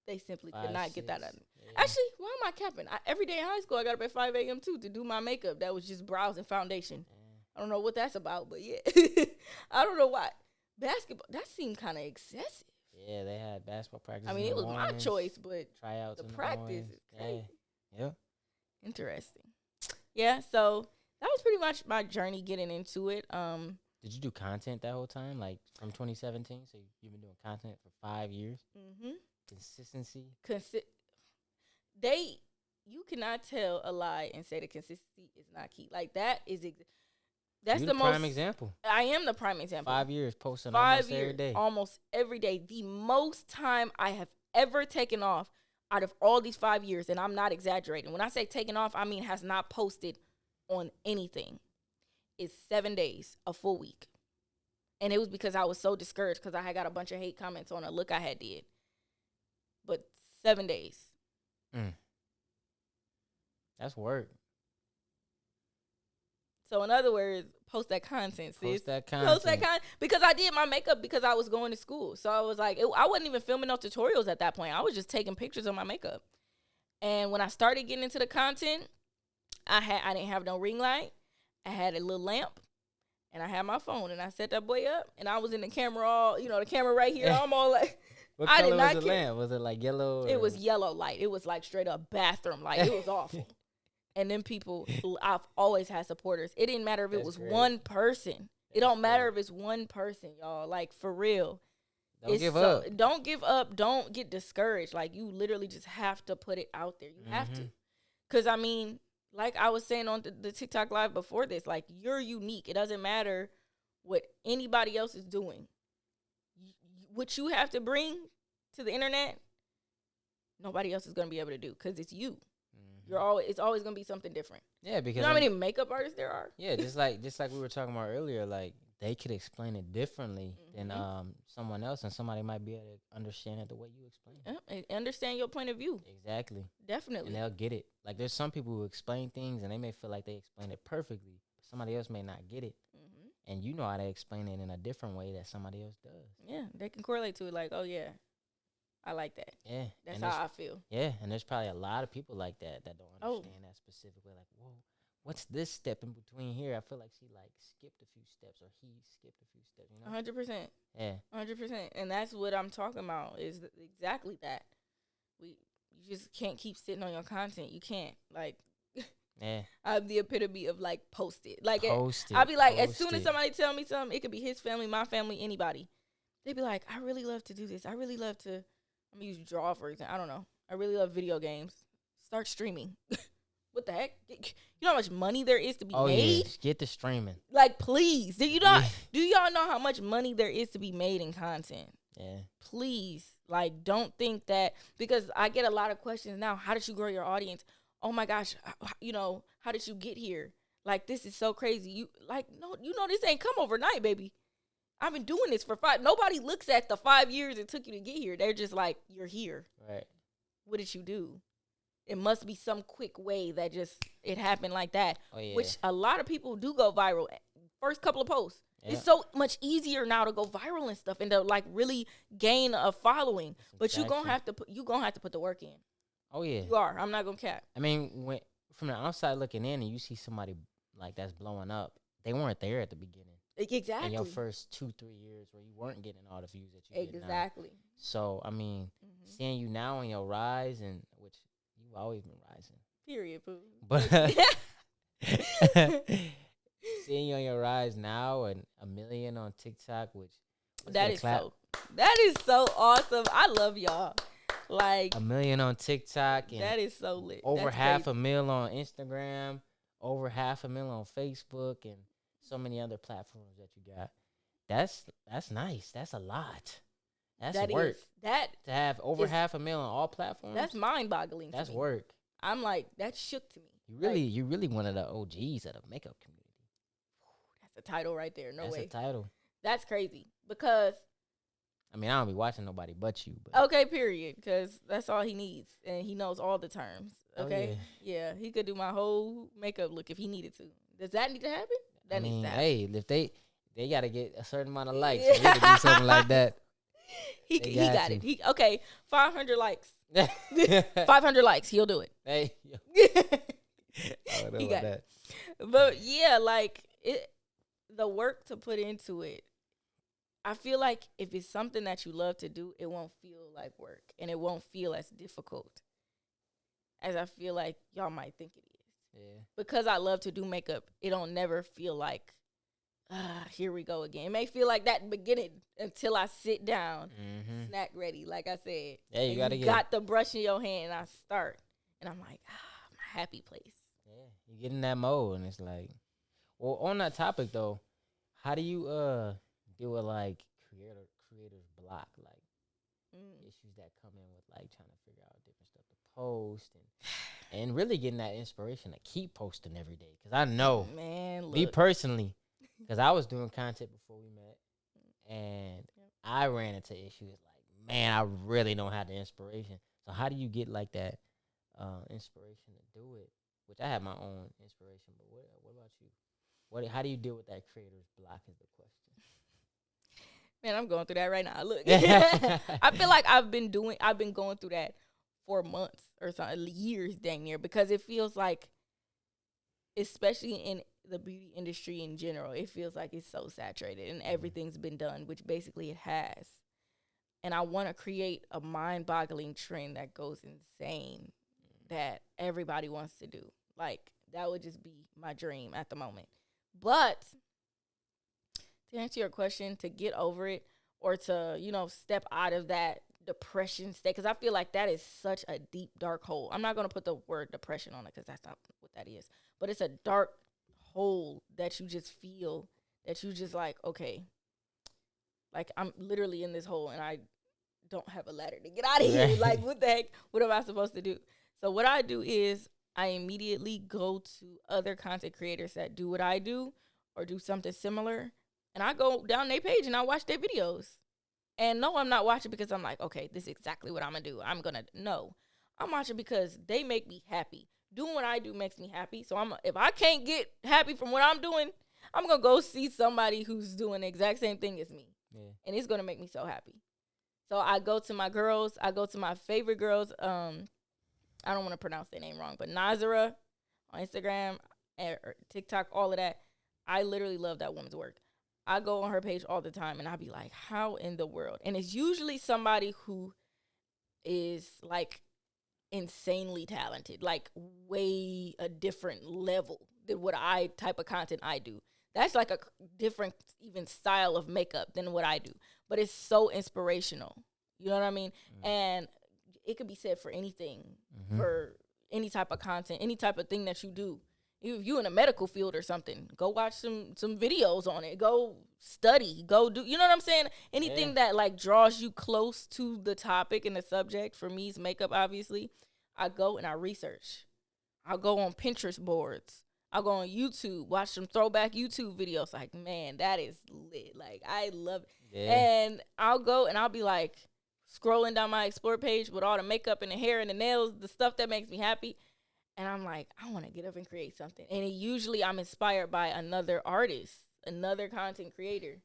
they simply could not get that out of me. Yeah. Actually, why am I capping? Every day in high school, I got up at 5 a.m. too to do my makeup. That was just brows and foundation. I don't know what that's about, but yeah, I don't know why. Basketball, that seemed kind of excessive. Yeah, they had basketball practice. I mean, it was my choice, but tryouts, the practice is crazy. Yeah. Interesting. Yeah, so that was pretty much my journey getting into it. Did you do content that whole time, like from 2017? So you've been doing content for 5 years. Mm-hmm. Consistency. You cannot tell a lie and say the consistency is not key. Like, that is. That's You're the most prime example. I am the prime example. 5 years posting almost every day. Almost every day. The most time I have ever taken off out of all these 5 years, and I'm not exaggerating. When I say taken off, I mean has not posted on anything. Is 7 days, a full week. And it was because I was so discouraged because I had got a bunch of hate comments on a look I had did. But 7 days. That's work. So, in other words, post that content, sis. Post that content. Because I did my makeup because I was going to school. So, I was like, I wasn't even filming no tutorials at that point. I was just taking pictures of my makeup. And when I started getting into the content, I didn't have no ring light. I had a little lamp. And I had my phone. And I set that boy up. And I was in the camera the camera right here. I'm all like, what color was the lamp? Was it like yellow? It was yellow light. It was like straight up bathroom light. It was awful. And then I've always had supporters. It didn't matter if it was one person. It don't matter if it's one person, y'all. Like, for real. Don't give up. Don't give up. Don't get discouraged. Like, you literally just have to put it out there. You have to. Because, I mean, like I was saying on the TikTok Live before this, like, you're unique. It doesn't matter what anybody else is doing. What you have to bring to the internet, nobody else is going to be able to do because it's you. It's always gonna be something different. Yeah, because you know how many makeup artists there are. Yeah, just like we were talking about earlier, like they could explain it differently than someone else, and somebody might be able to understand it the way you explain it. Yeah, understand your point of view. Exactly. Definitely. And they'll get it. Like, there's some people who explain things and they may feel like they explain it perfectly, but somebody else may not get it, and you know how to explain it in a different way that somebody else does. Yeah, they can correlate to it. Like, oh yeah. I like that. Yeah. That's how I feel. Yeah, and there's probably a lot of people like that don't understand that specifically. Like, whoa, what's this step in between here? I feel like she, like, skipped a few steps or he skipped a few steps, you know? 100%. Yeah. 100%. And that's what I'm talking about is exactly that. You just can't keep sitting on your content. You can't. Like, yeah. I'm the epitome of, like, post it. Like, I'll be like, as soon as somebody tell me something, it could be his family, my family, anybody. They be like, I really love to do this. I really love to... I'm going to use draw, for example. I don't know. I really love video games. Start streaming. What the heck? You know how much money there is to be made? Yeah. Get the streaming. Like, please. Do y'all know how much money there is to be made in content? Yeah. Please. Like, don't think that. Because I get a lot of questions now. How did you grow your audience? Oh, my gosh. How did you get here? Like, this is so crazy. No, this ain't come overnight, baby. I've been doing this for 5. Nobody looks at the 5 years it took you to get here. They're just like, you're here. Right. What did you do? It must be some quick way that just it happened like that. Oh, yeah. Which a lot of people do go viral. First couple of posts. Yeah. It's so much easier now to go viral and stuff and to, like, really gain a following. But you're gonna have to put the work in. Oh yeah. You are. I'm not gonna cap. I mean, from the outside looking in and you see somebody like that's blowing up, they weren't there at the beginning. Exactly. in your first 2-3 years where you weren't getting all the views that you get now. Exactly. So I mean, seeing you now on your rise, and which you've always been rising. Period, boo. But seeing you on your rise now and 1 million on TikTok, which that is so awesome. I love y'all. Like 1 million on TikTok, and that is so lit. Over half a mil on Instagram, over half a mil on Facebook, and so many other platforms that you got. That's nice. That's a lot. That's work. To have over half a mil on all platforms. That's mind-boggling. That's work. I'm like, that shook to me. You really one of the OGs of the makeup community. That's a title right there. No way. That's a title. That's crazy because. I mean, I don't be watching nobody but you. But. Okay, period. Because that's all he needs, and he knows all the terms. Okay, yeah, he could do my whole makeup look if he needed to. Does that need to happen? That needs to happen. Hey, if they gotta get a certain amount of likes, so we could do something like that. He got it. 500 likes. 500 likes, he'll do it. Hey, he got that. But yeah, like the work to put into it. I feel like if it's something that you love to do, it won't feel like work, and it won't feel as difficult as I feel like y'all might think it is. Yeah. Because I love to do makeup, it don't never feel like, here we go again. It may feel like that in the beginning until I sit down, snack ready, like I said. Yeah, you got the brush in your hand, and I start, and I'm like, my happy place. Yeah, you get in that mode, and it's like, well, on that topic though, how do you deal with like creator's block, like issues that come in with like trying to figure out different stuff to post and really getting that inspiration to keep posting every day? Because I know, me personally, because I was doing content before we met, and I ran into issues like, man, I really don't have the inspiration. So how do you get like that inspiration to do it? Which I have my own inspiration, but what about you? How do you deal with that creator's block is the question. Man, I'm going through that right now. Look, I feel like I've been going through that for months or so, years dang near, because it feels like, especially in the beauty industry in general, it feels like it's so saturated and everything's been done, which basically it has. And I want to create a mind-boggling trend that goes insane that everybody wants to do. Like, that would just be my dream at the moment. But to answer your question, to get over it or to, step out of that depression state, because I feel like that is such a deep, dark hole. I'm not going to put the word depression on it because that's not what that is. But it's a dark hole that you just feel, that you just like, okay, like I'm literally in this hole and I don't have a ladder to get out of here. Like, what the heck? What am I supposed to do? So what I do is I immediately go to other content creators that do what I do or do something similar. And I go down their page and I watch their videos. And no, I'm not watching because I'm like, okay, this is exactly what I'm going to do. No. I'm watching because they make me happy. Doing what I do makes me happy. So if I can't get happy from what I'm doing, I'm going to go see somebody who's doing the exact same thing as me. Yeah. And it's going to make me so happy. So I go to my girls. I go to my favorite girls. I don't want to pronounce their name wrong, but Nazara on Instagram, or TikTok, all of that. I literally love that woman's work. I go on her page all the time, and I be like, how in the world? And it's usually somebody who is, like, insanely talented, like, way a different level than what type of content I do. That's, like, a different even style of makeup than what I do. But it's so inspirational. You know what I mean? Mm-hmm. And it could be said for anything, for any type of content, any type of thing that you do. If you in a medical field or something, go watch some videos on it. Go study. Go do, you know what I'm saying? Anything that, like, draws you close to the topic and the subject. For me, it's makeup, obviously. I go and I research. I'll go on Pinterest boards. I'll go on YouTube, watch some throwback YouTube videos. Like, man, that is lit. Like, I love it. Yeah. And I'll go and I'll be, like, scrolling down my Explore page with all the makeup and the hair and the nails, the stuff that makes me happy. And I'm like, I want to get up and create something. And usually I'm inspired by another artist, another content creator.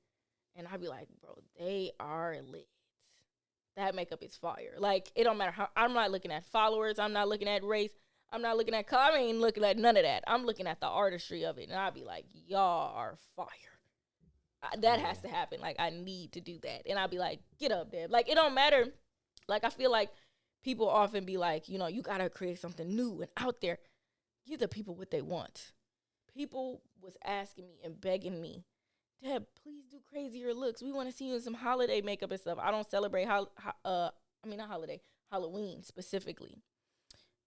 And I'll be like, bro, they are lit. That makeup is fire. Like, it don't matter how, I'm not looking at followers. I'm not looking at race. I'm not looking at color. I ain't looking at none of that. I'm looking at the artistry of it. And I'll be like, y'all are fire. That has to happen. Like, I need to do that. And I'll be like, get up, Deb. Like, it don't matter. Like, I feel like people often be like, you know, you got to create something new and out there. Give the people what they want. People was asking me and begging me, Deb, please do crazier looks. We want to see you in some holiday makeup and stuff. I don't celebrate, Halloween specifically.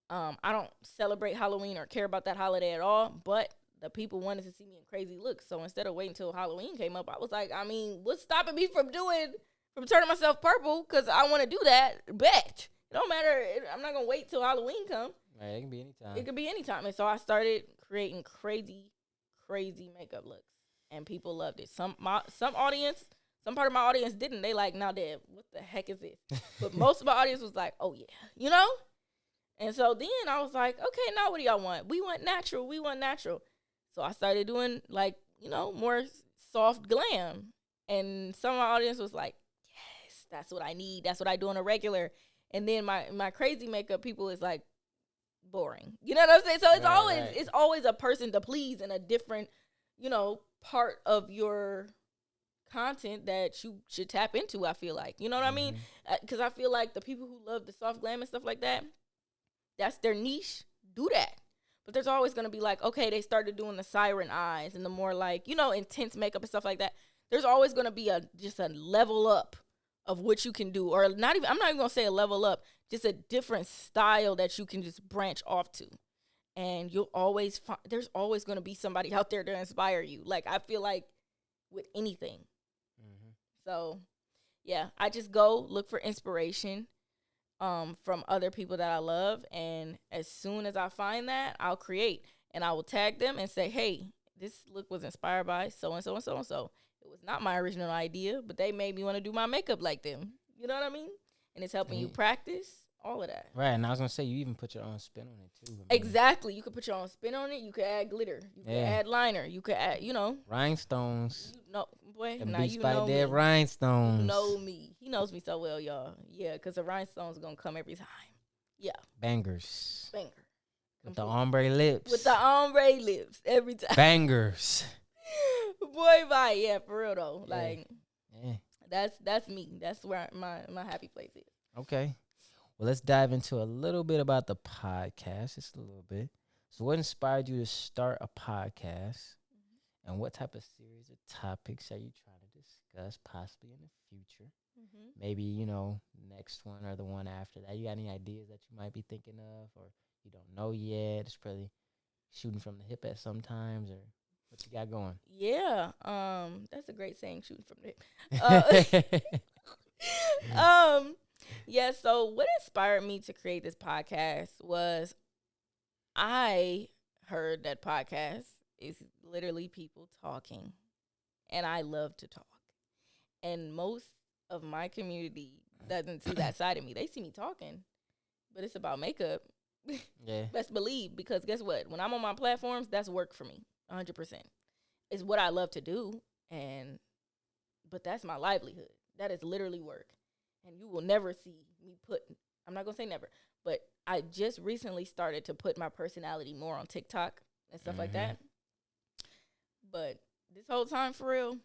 I don't celebrate Halloween or care about that holiday at all, but the people wanted to see me in crazy looks. So instead of waiting until Halloween came up, I was like, I mean, what's stopping me from turning myself purple? Because I want to do that. Bet. It don't matter. I'm not going to wait till Halloween come. Right, it can be anytime. It could be anytime. And so I started creating crazy makeup looks. And people loved it. Some part of my audience didn't. They like, now, Deb, what the heck is this? But most of my audience was like, oh, yeah. You know? And so then I was like, okay, now what do y'all want? We want natural. So I started doing, like, you know, more soft glam. And some of my audience was like, yes, that's what I need. That's what I do on a regular. And then my crazy makeup people is like, boring. You know what I'm saying? So it's always a person to please in a different, you know, part of your content that you should tap into, I feel like. You know what I mean? Because I feel like the people who love the soft glam and stuff like that, that's their niche. Do that. But there's always going to be like, okay, they started doing the siren eyes and the more like, you know, intense makeup and stuff like that. There's always going to be just a level up of what you can do. Or I'm not even going to say a level up, just a different style that you can just branch off to. And you'll always find, there's always going to be somebody out there to inspire you. Like, I feel like with anything. So, yeah, I just go look for inspiration from other people that I love, and as soon as I find that, I'll create, and I will tag them and say, hey, this look was inspired by so-and-so and so-and-so. It was not my original idea, but they made me want to do my makeup like them. You know what I mean? And it's helping you practice, all of that. Right, and I was going to say, you even put your own spin on it, too. I mean, exactly. You could put your own spin on it. You could add glitter. You could add liner. You could add, you know. Rhinestones. Boy, and now you know BeatsByDeb rhinestones. You know me. He knows me so well, y'all. Yeah, because the rhinestones going to come every time. Yeah. Bangers. Banger. With the ombre lips. With the ombre lips every time. Bangers. Boy, bye. Yeah, for real, though. Yeah. Like, that's me. That's where my happy place is. Okay. Well, let's dive into a little bit about the podcast. Just a little bit. So what inspired you to start a podcast? And what type of series of topics are you trying to discuss possibly in the future? Maybe, you know, next one or the one after that. You got any ideas that you might be thinking of or you don't know yet? It's probably shooting from the hip at sometimes, or what you got going? Yeah. That's a great saying, shooting from the hip. Yeah, so what inspired me to create this podcast was I heard that podcast is literally people talking, and I love to talk. And most of my community doesn't see that side of me. They see me talking, but it's about makeup. Yeah. Best believe, because guess what? When I'm on my platforms, that's work for me, 100%. It's what I love to do, but that's my livelihood. That is literally work. And you will never see me I'm not going to say never, but I just recently started to put my personality more on TikTok and stuff like that. But this whole time, for real,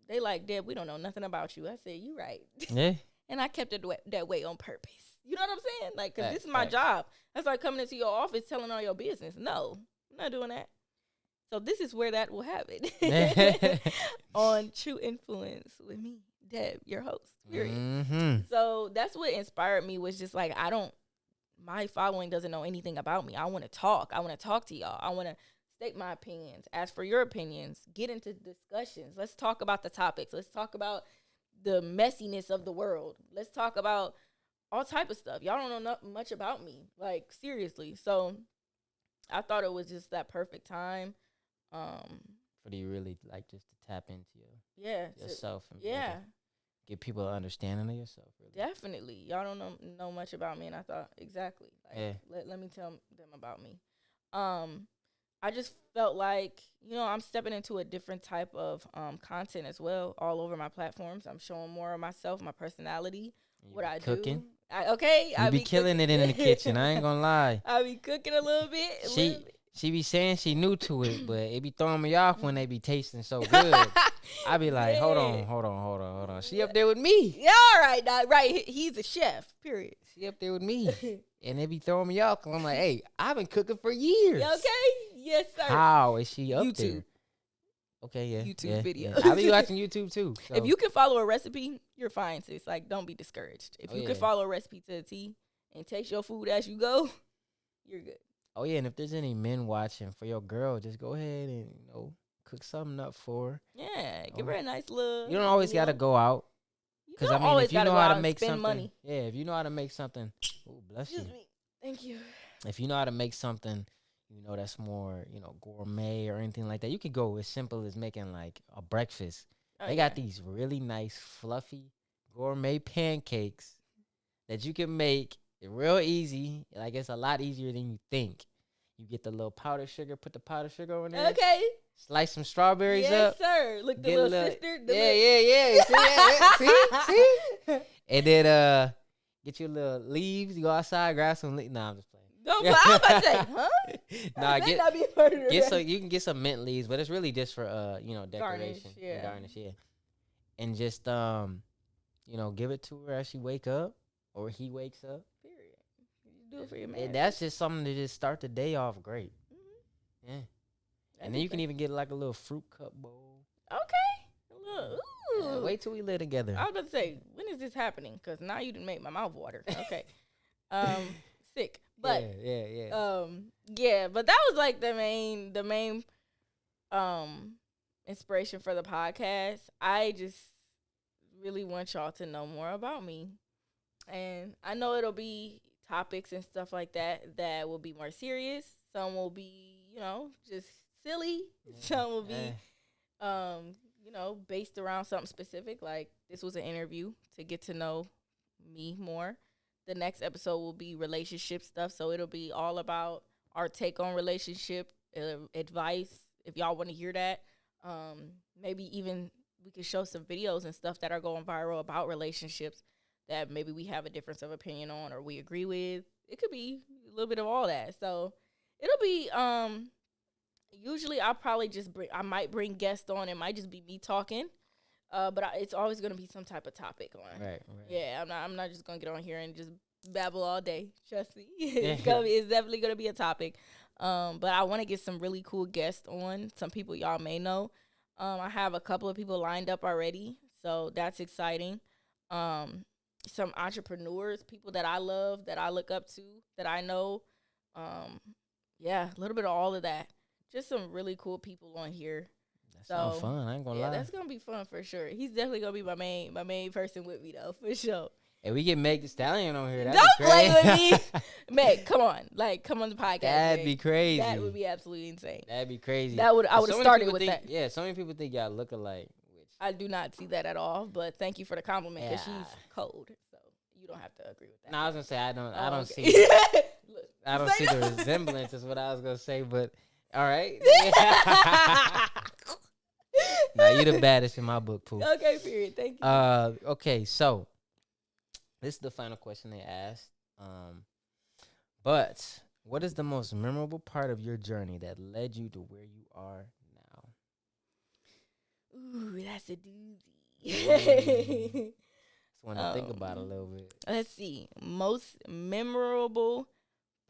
they like, Deb, we don't know nothing about you. I said, you right. Yeah. And I kept it that way on purpose. You know what I'm saying? Like, because this is my job. That's like coming into your office telling all your business. No, I'm not doing that. So this is where that will happen. On True Influence with me, Deb, your host, period. So that's what inspired me, was just like, my following doesn't know anything about me. I want to talk. I want to talk to y'all. I want to state my opinions, ask for your opinions, get into discussions. Let's talk about the topics. Let's talk about the messiness of the world. Let's talk about all type of stuff. Y'all don't know much about me, like, seriously. So I thought it was just that perfect time. For you really like just to tap into yourself and give people an understanding of yourself. Really. Definitely. Y'all don't know much about me, and I thought, exactly. Like, let me tell them about me. I just felt like, you know, I'm stepping into a different type of content as well, all over my platforms. I'm showing more of myself, my personality, what I cooking. Do. I be killing it in the kitchen. I ain't gonna lie. I be cooking a little bit. She be saying she new to it, but it be throwing me off when they be tasting so good. I be like, hold on. She up there with me. Yeah, all right, now, right. He's a chef. Period. She up there with me, and it be throwing me off. Cause I'm like, hey, I've been cooking for years. Okay. Yes, sir. How is she up YouTube. there? Okay, yeah. YouTube video. Yeah. I be watching YouTube too. So. If you can follow a recipe, you're fine, sis. Like, don't be discouraged. If you can follow a recipe to the T and taste your food as you go, you're good. Oh yeah, and if there's any men watching for your girl, just go ahead and cook something up for her. Yeah, give her a nice look. You don't always gotta go out. Because I mean, if you know how to make something, money. Yeah, if you know how to make something, oh bless you. Excuse me. Thank you. If you know how to make something, that's more gourmet or anything like that, you could go as simple as making like a breakfast. They got these really nice, fluffy gourmet pancakes that you can make. Real easy. Like, it's a lot easier than you think. You get the little powdered sugar, put the powdered sugar on there. Okay. Slice some strawberries up. Yes, sir. Look, the little sister. Yeah. See? And then get your little leaves. You go outside, grab some leaves. Nah, I'm just playing. No, but I'm about to say, huh? So you can get some mint leaves, but it's really just for decoration. Garnish, yeah. And just give it to her as she wake up or he wakes up. Do it for your man. And that's just something to just start the day off great. Mm-hmm. Yeah. And then you can even get like a little fruit cup bowl. Okay. Ooh. Yeah, wait till we live together. I was about to say, when is this happening? Because now you didn't make my mouth water. Okay. Sick. But yeah, but that was like the main inspiration for the podcast. I just really want y'all to know more about me. And I know it'll be topics and stuff like that will be more serious. Some will be, just silly. Some will be, based around something specific. Like, this was an interview to get to know me more. The next episode will be relationship stuff. So it'll be all about our take on relationship advice. If y'all want to hear that, maybe even we could show some videos and stuff that are going viral about relationships that maybe we have a difference of opinion on or we agree with. It could be a little bit of all that. So it'll be, usually I'll probably I might bring guests on. It might just be me talking. But it's always going to be some type of topic on. Right. Yeah, I'm not just going to get on here and just babble all day. Trust me. It's definitely going to be a topic. But I want to get some really cool guests on, some people y'all may know. I have a couple of people lined up already, so that's exciting. Some entrepreneurs, people that I love, that I look up to, that I know. A little bit of all of that. Just some really cool people on here. That sounds fun. I ain't gonna lie. Yeah, that's gonna be fun for sure. He's definitely gonna be my main person with me though, for sure. And we get Meg the Stallion on here. Don't play with me, Meg. Come on, come on the podcast. That'd be crazy. That would be absolutely insane. That'd be crazy. I would have started with that. Yeah, so many people think y'all look alike. I do not see that at all. But thank you for the compliment, because she's cold, so you don't have to agree with that. No, I was gonna say I don't okay. see. I don't see the resemblance. Is what I was gonna say, but all right. Now you the baddest in my book, Pooh. Okay, period. Thank you. Okay, so this is the final question they asked. But what is the most memorable part of your journey that led you to where you are now? Ooh, that's a doozy. Just want to think about it a little bit. Let's see. Most memorable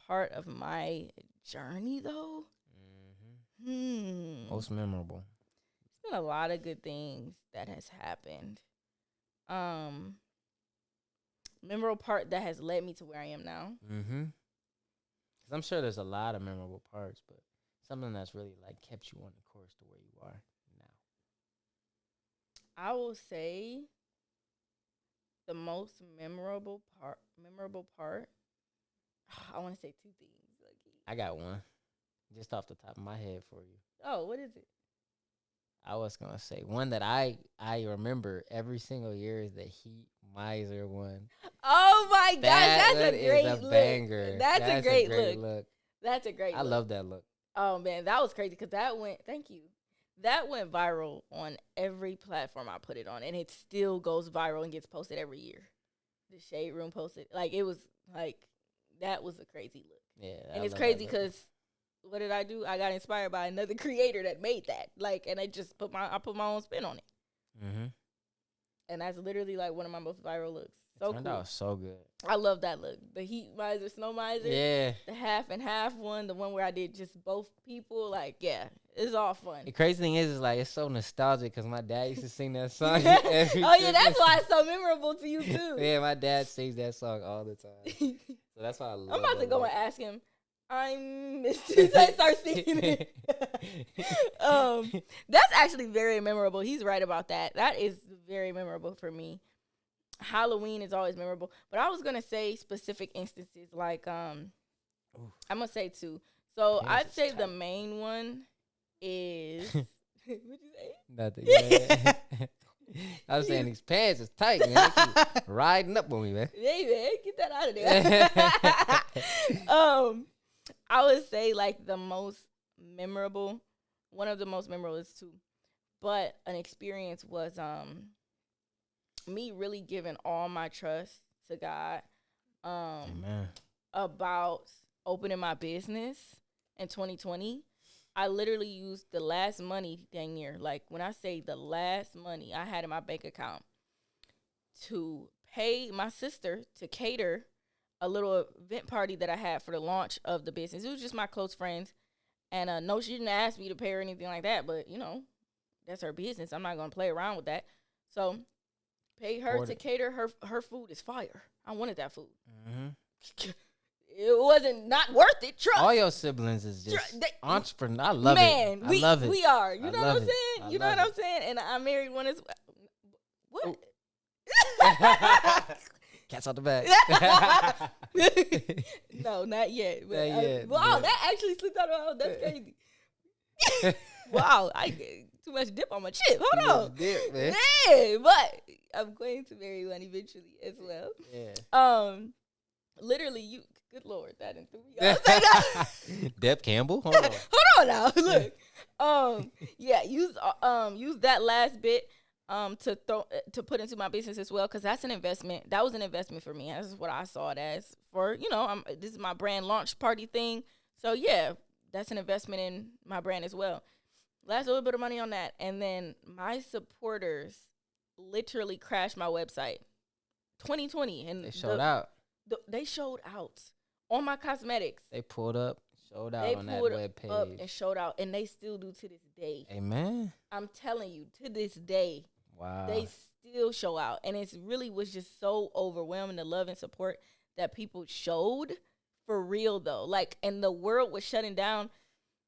part of my journey, though? Most memorable. There's been a lot of good things that has happened. Memorable part that has led me to where I am now. Because I'm sure there's a lot of memorable parts, but something that's really like kept you on the course to where you are now. I will say the most memorable part. I want to say two things. I got one, just off the top of my head for you. Oh, what is it? I was gonna say one that I remember every single year is the Heat Miser one. Oh my gosh, that's a great look. Banger. That's a great look. That's a great look. I love that look. Oh man, that was crazy because that went. Thank you. That went viral on every platform I put it on, and it still goes viral and gets posted every year. The Shade Room posted, it was like that was a crazy look. Yeah, and it's crazy because what did I do? I got inspired by another creator that made that. Like, and I just put my own spin on it. Mm-hmm. And that's literally like one of my most viral looks. So Turned cool. out so good. I love that look. The heat miser, snow miser. Yeah. The half and half one. The one where I did just both people. Like, yeah, it's all fun. The crazy thing is like it's so nostalgic because my dad used to sing that song. Oh yeah, that's why it's so memorable to you too. Yeah, my dad sings that song all the time. So that's why I love it. I'm about to go and ask him. I'm Mr. I start singing it. That's actually very memorable. He's right about that. That is very memorable for me. Halloween is always memorable, but I was gonna say specific instances. Like, I'm gonna say two. So I'd say the main one is. What'd you say? Nothing. Yeah. I was saying these pants is tight, man. They keep riding up on me, man. Hey, man, get that out of there. I would say like the most memorable, one of the most memorable is two, but an experience was me really giving all my trust to God about opening my business in 2020. I literally used the last money dang near, like when I say the last money I had in my bank account to pay my sister to cater a little event party that I had for the launch of the business. It was just my close friends. And no, she didn't ask me to pay or anything like that, but, you know, that's her business. I'm not going to play around with that. So, pay her to cater. Her food is fire. I wanted that food. Mm-hmm. It wasn't not worth it. Trust. All your siblings is just entrepreneur. I love it. I love it. We are. You know what I'm saying? You know what I'm saying? And I married one as well. What? Cat's out the bag. No, not yet. But not yet. Wow, that actually slipped out of my. That's crazy. Wow, I get too much dip on my chip. Hold on. Dip, man. Yeah, but I'm going to marry one eventually as well. Yeah. Literally, you. Good Lord, that didn't throw me off. Deb Campbell. Hold on. Hold on now. Look. Yeah. Use that last bit. To put into my business as well, because that's an investment. That was an investment for me. That's what I saw it as. For this is my brand launch party thing. So yeah, that's an investment in my brand as well. Last little bit of money on that, and then my supporters literally crashed my website. 2020, and they showed out. They showed out on my cosmetics. They pulled up. Showed out on that webpage. Up and showed out, and they still do to this day. Amen. I'm telling you, to this day. Wow. They still show out. And it really was just so overwhelming, the love and support that people showed. For real, though. Like, and the world was shutting down.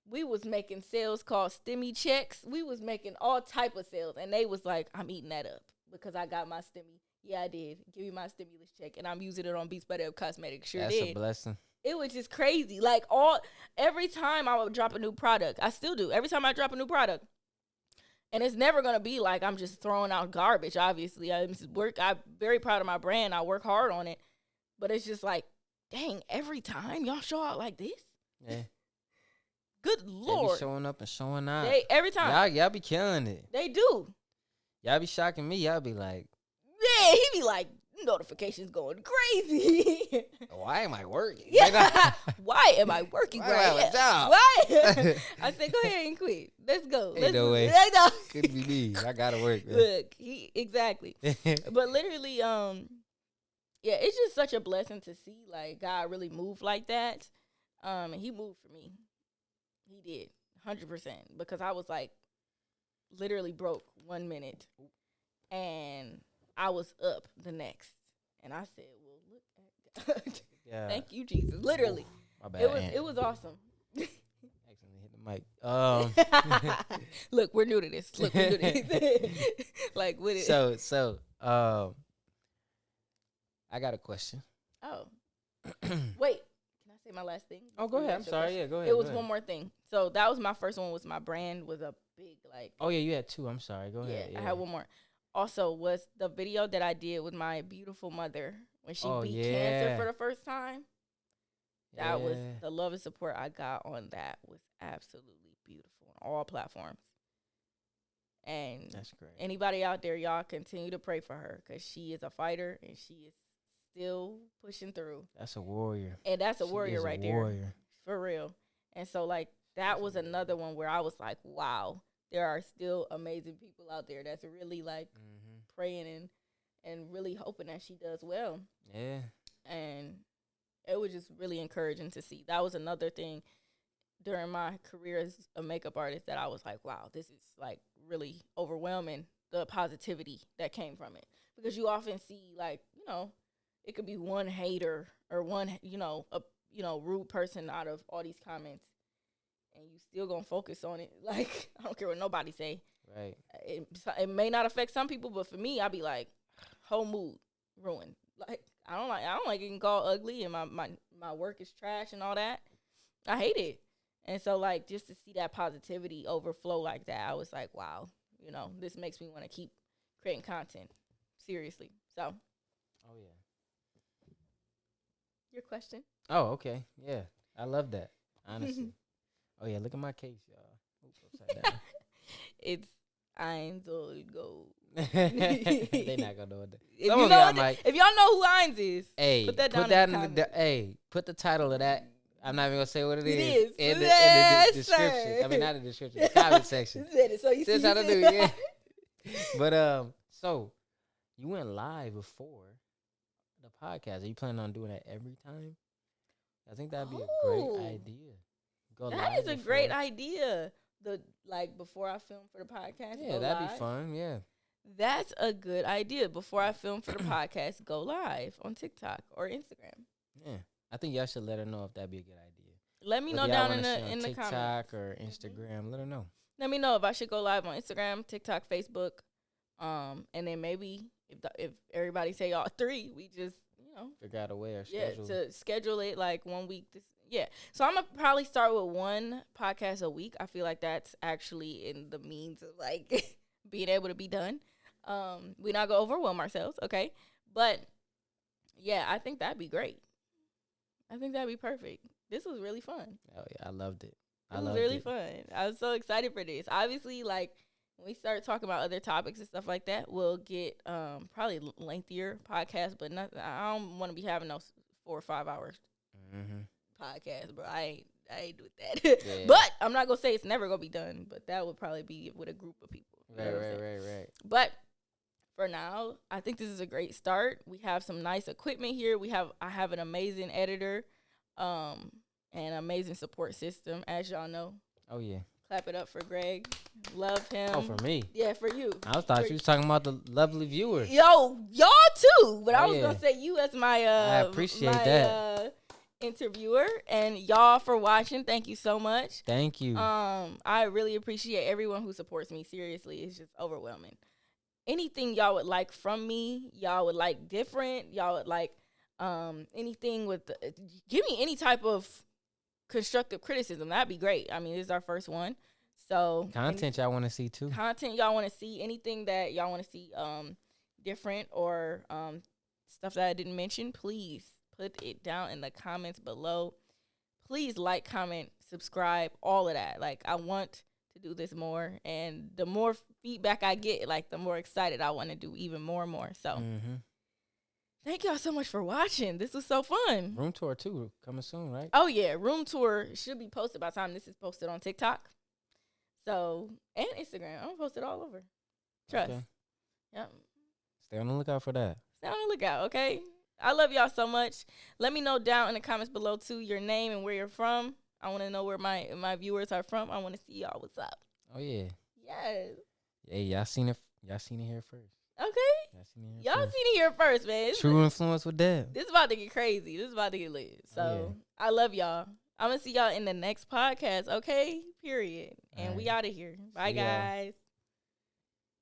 We was making sales called stimmy checks. We was making all type of sales. And they was like, I'm eating that up because I got my stimmy. Yeah, I did. Give me my stimulus check. And I'm using it on BeatsByDeb Cosmetics. Sure did. That's a blessing. It was just crazy. Like, every time I would drop a new product, I still do. Every time I drop a new product, and it's never going to be like I'm just throwing out garbage, obviously. I'm very proud of my brand. I work hard on it. But it's just like, dang, every time y'all show out like this? Yeah. Good Lord. They be showing up and showing out. Every time. Y'all be killing it. They do. Y'all be shocking me. Y'all be like. Yeah, he be like, notifications going crazy. Why am I working? Yeah. Why am I working Why right do I have a job? Why? I said, go ahead and quit. Let's go. Ain't no way. Could be me. I gotta work. Man. Look, exactly. But literally, yeah, it's just such a blessing to see like God really move like that. And he moved for me. He did 100% because I was like literally broke 1 minute and I was up the next. And I said, well, look at God. Yeah. Thank you, Jesus. Literally. My bad, it was awesome. Accidentally hit the mic. Look, we're new to this. Like, with it. So, I got a question. Oh. Wait. Can I say my last thing? Oh, go ahead. I'm sorry. Yeah, go ahead. It was one more thing. So, that was my first one. Was my brand was a big, like. Oh, yeah, you had two. I'm sorry. Go ahead. Yeah, I had one more. Also, was the video that I did with my beautiful mother when she beat cancer for the first time. That was the love and support I got on that was absolutely beautiful on all platforms. And that's great. Anybody out there, y'all continue to pray for her because she is a fighter and she is still pushing through. That's a warrior. And that's a warrior right there. For real. And so, like, that was another one where I was like, wow, there are still amazing people out there that's really, like, praying and really hoping that she does well. Yeah. And it was just really encouraging to see. That was another thing during my career as a makeup artist that I was like, wow, this is, like, really overwhelming, the positivity that came from it. Because you often see, like, you know, it could be one hater or one, rude person out of all these comments, and you still gonna focus on it. Like, I don't care what nobody say. Right. It may not affect some people, but for me, I be like, whole mood ruined. Like, I don't like getting called ugly, and my work is trash and all that. I hate it. And so, like, just to see that positivity overflow like that, I was like, wow, this makes me want to keep creating content. Seriously. So. Oh, yeah. Your question? Oh, okay. Yeah. I love that, honestly. Oh, yeah. Look at my case, y'all. Oops, upside down. It's Eins or Gold. They not going to know that. If y'all know who Eins is, hey, put that down in the hey, put the title of that. I'm not even going to say what it is. In the description. sir. I mean, not the description. The comment section. So you see how to do it, yeah. But, so, you went live before the podcast. Are you planning on doing that every time? I think that'd be a great idea. That is a great idea. Before I film for the podcast. Yeah, that'd be fun. Yeah. That's a good idea. Before I film for the podcast, go live on TikTok or Instagram. Yeah, I think y'all should let her know if that'd be a good idea. Let me know down in the comments. TikTok or Instagram. Let her know. Let me know if I should go live on Instagram, TikTok, Facebook, and then maybe if everybody say all three, we just figure out a way or schedule. Yeah, to schedule it like 1 week. So I'm gonna probably start with one podcast a week. I feel like that's actually in the means of like being able to be done. We're not gonna overwhelm ourselves, okay? But yeah, I think that'd be great. I think that'd be perfect. This was really fun. Oh yeah, I loved it. It was really fun. I was so excited for this. Obviously, like when we start talking about other topics and stuff like that, we'll get probably lengthier podcasts. But I don't want to be having those 4 or 5 hours podcast, bro. I ain't do that. Yeah. But I'm not gonna say it's never gonna be done. But that would probably be with a group of people. Right. But for now, I think this is a great start. We have some nice equipment here. I have an amazing editor, and amazing support system, as y'all know. Oh yeah. Clap it up for Greg. Love him. Oh, for me? Yeah, for you. I thought you was talking about the lovely viewers. Yo, y'all too. But I was gonna say you as my I appreciate that. Interviewer, and y'all for watching. Thank you so much. Thank you. I really appreciate everyone who supports me. Seriously, it's just overwhelming. Anything y'all would like from me, y'all would like different, y'all would like anything with give me any type of constructive criticism. That'd be great. I mean, this is our first one. So content y'all want to see too. Content y'all want to see, anything that y'all want to see different or stuff that I didn't mention, please put it down in the comments below. Please like, comment, subscribe, all of that. Like, I want to do this more, and the more feedback I get, like, the more excited I want to do even more and more. So thank y'all so much for watching. This was so fun. Room tour too coming soon, right? Oh yeah, room tour should be posted by the time this is posted on TikTok. So, and Instagram. I'm gonna post it all over. Trust. Okay. Yep. Stay on the lookout for that. Stay on the lookout, okay? I love y'all so much. Let me know down in the comments below too your name and where you're from. I want to know where my viewers are from. I want to see y'all. What's up? Oh yeah. Yes. Hey, y'all seen it here first. Okay. Y'all seen it here first, man. True influence with Deb. This is about to get crazy. This is about to get lit. So I love y'all. I'm gonna see y'all in the next podcast. Okay. Period. And we out of here. Bye, guys.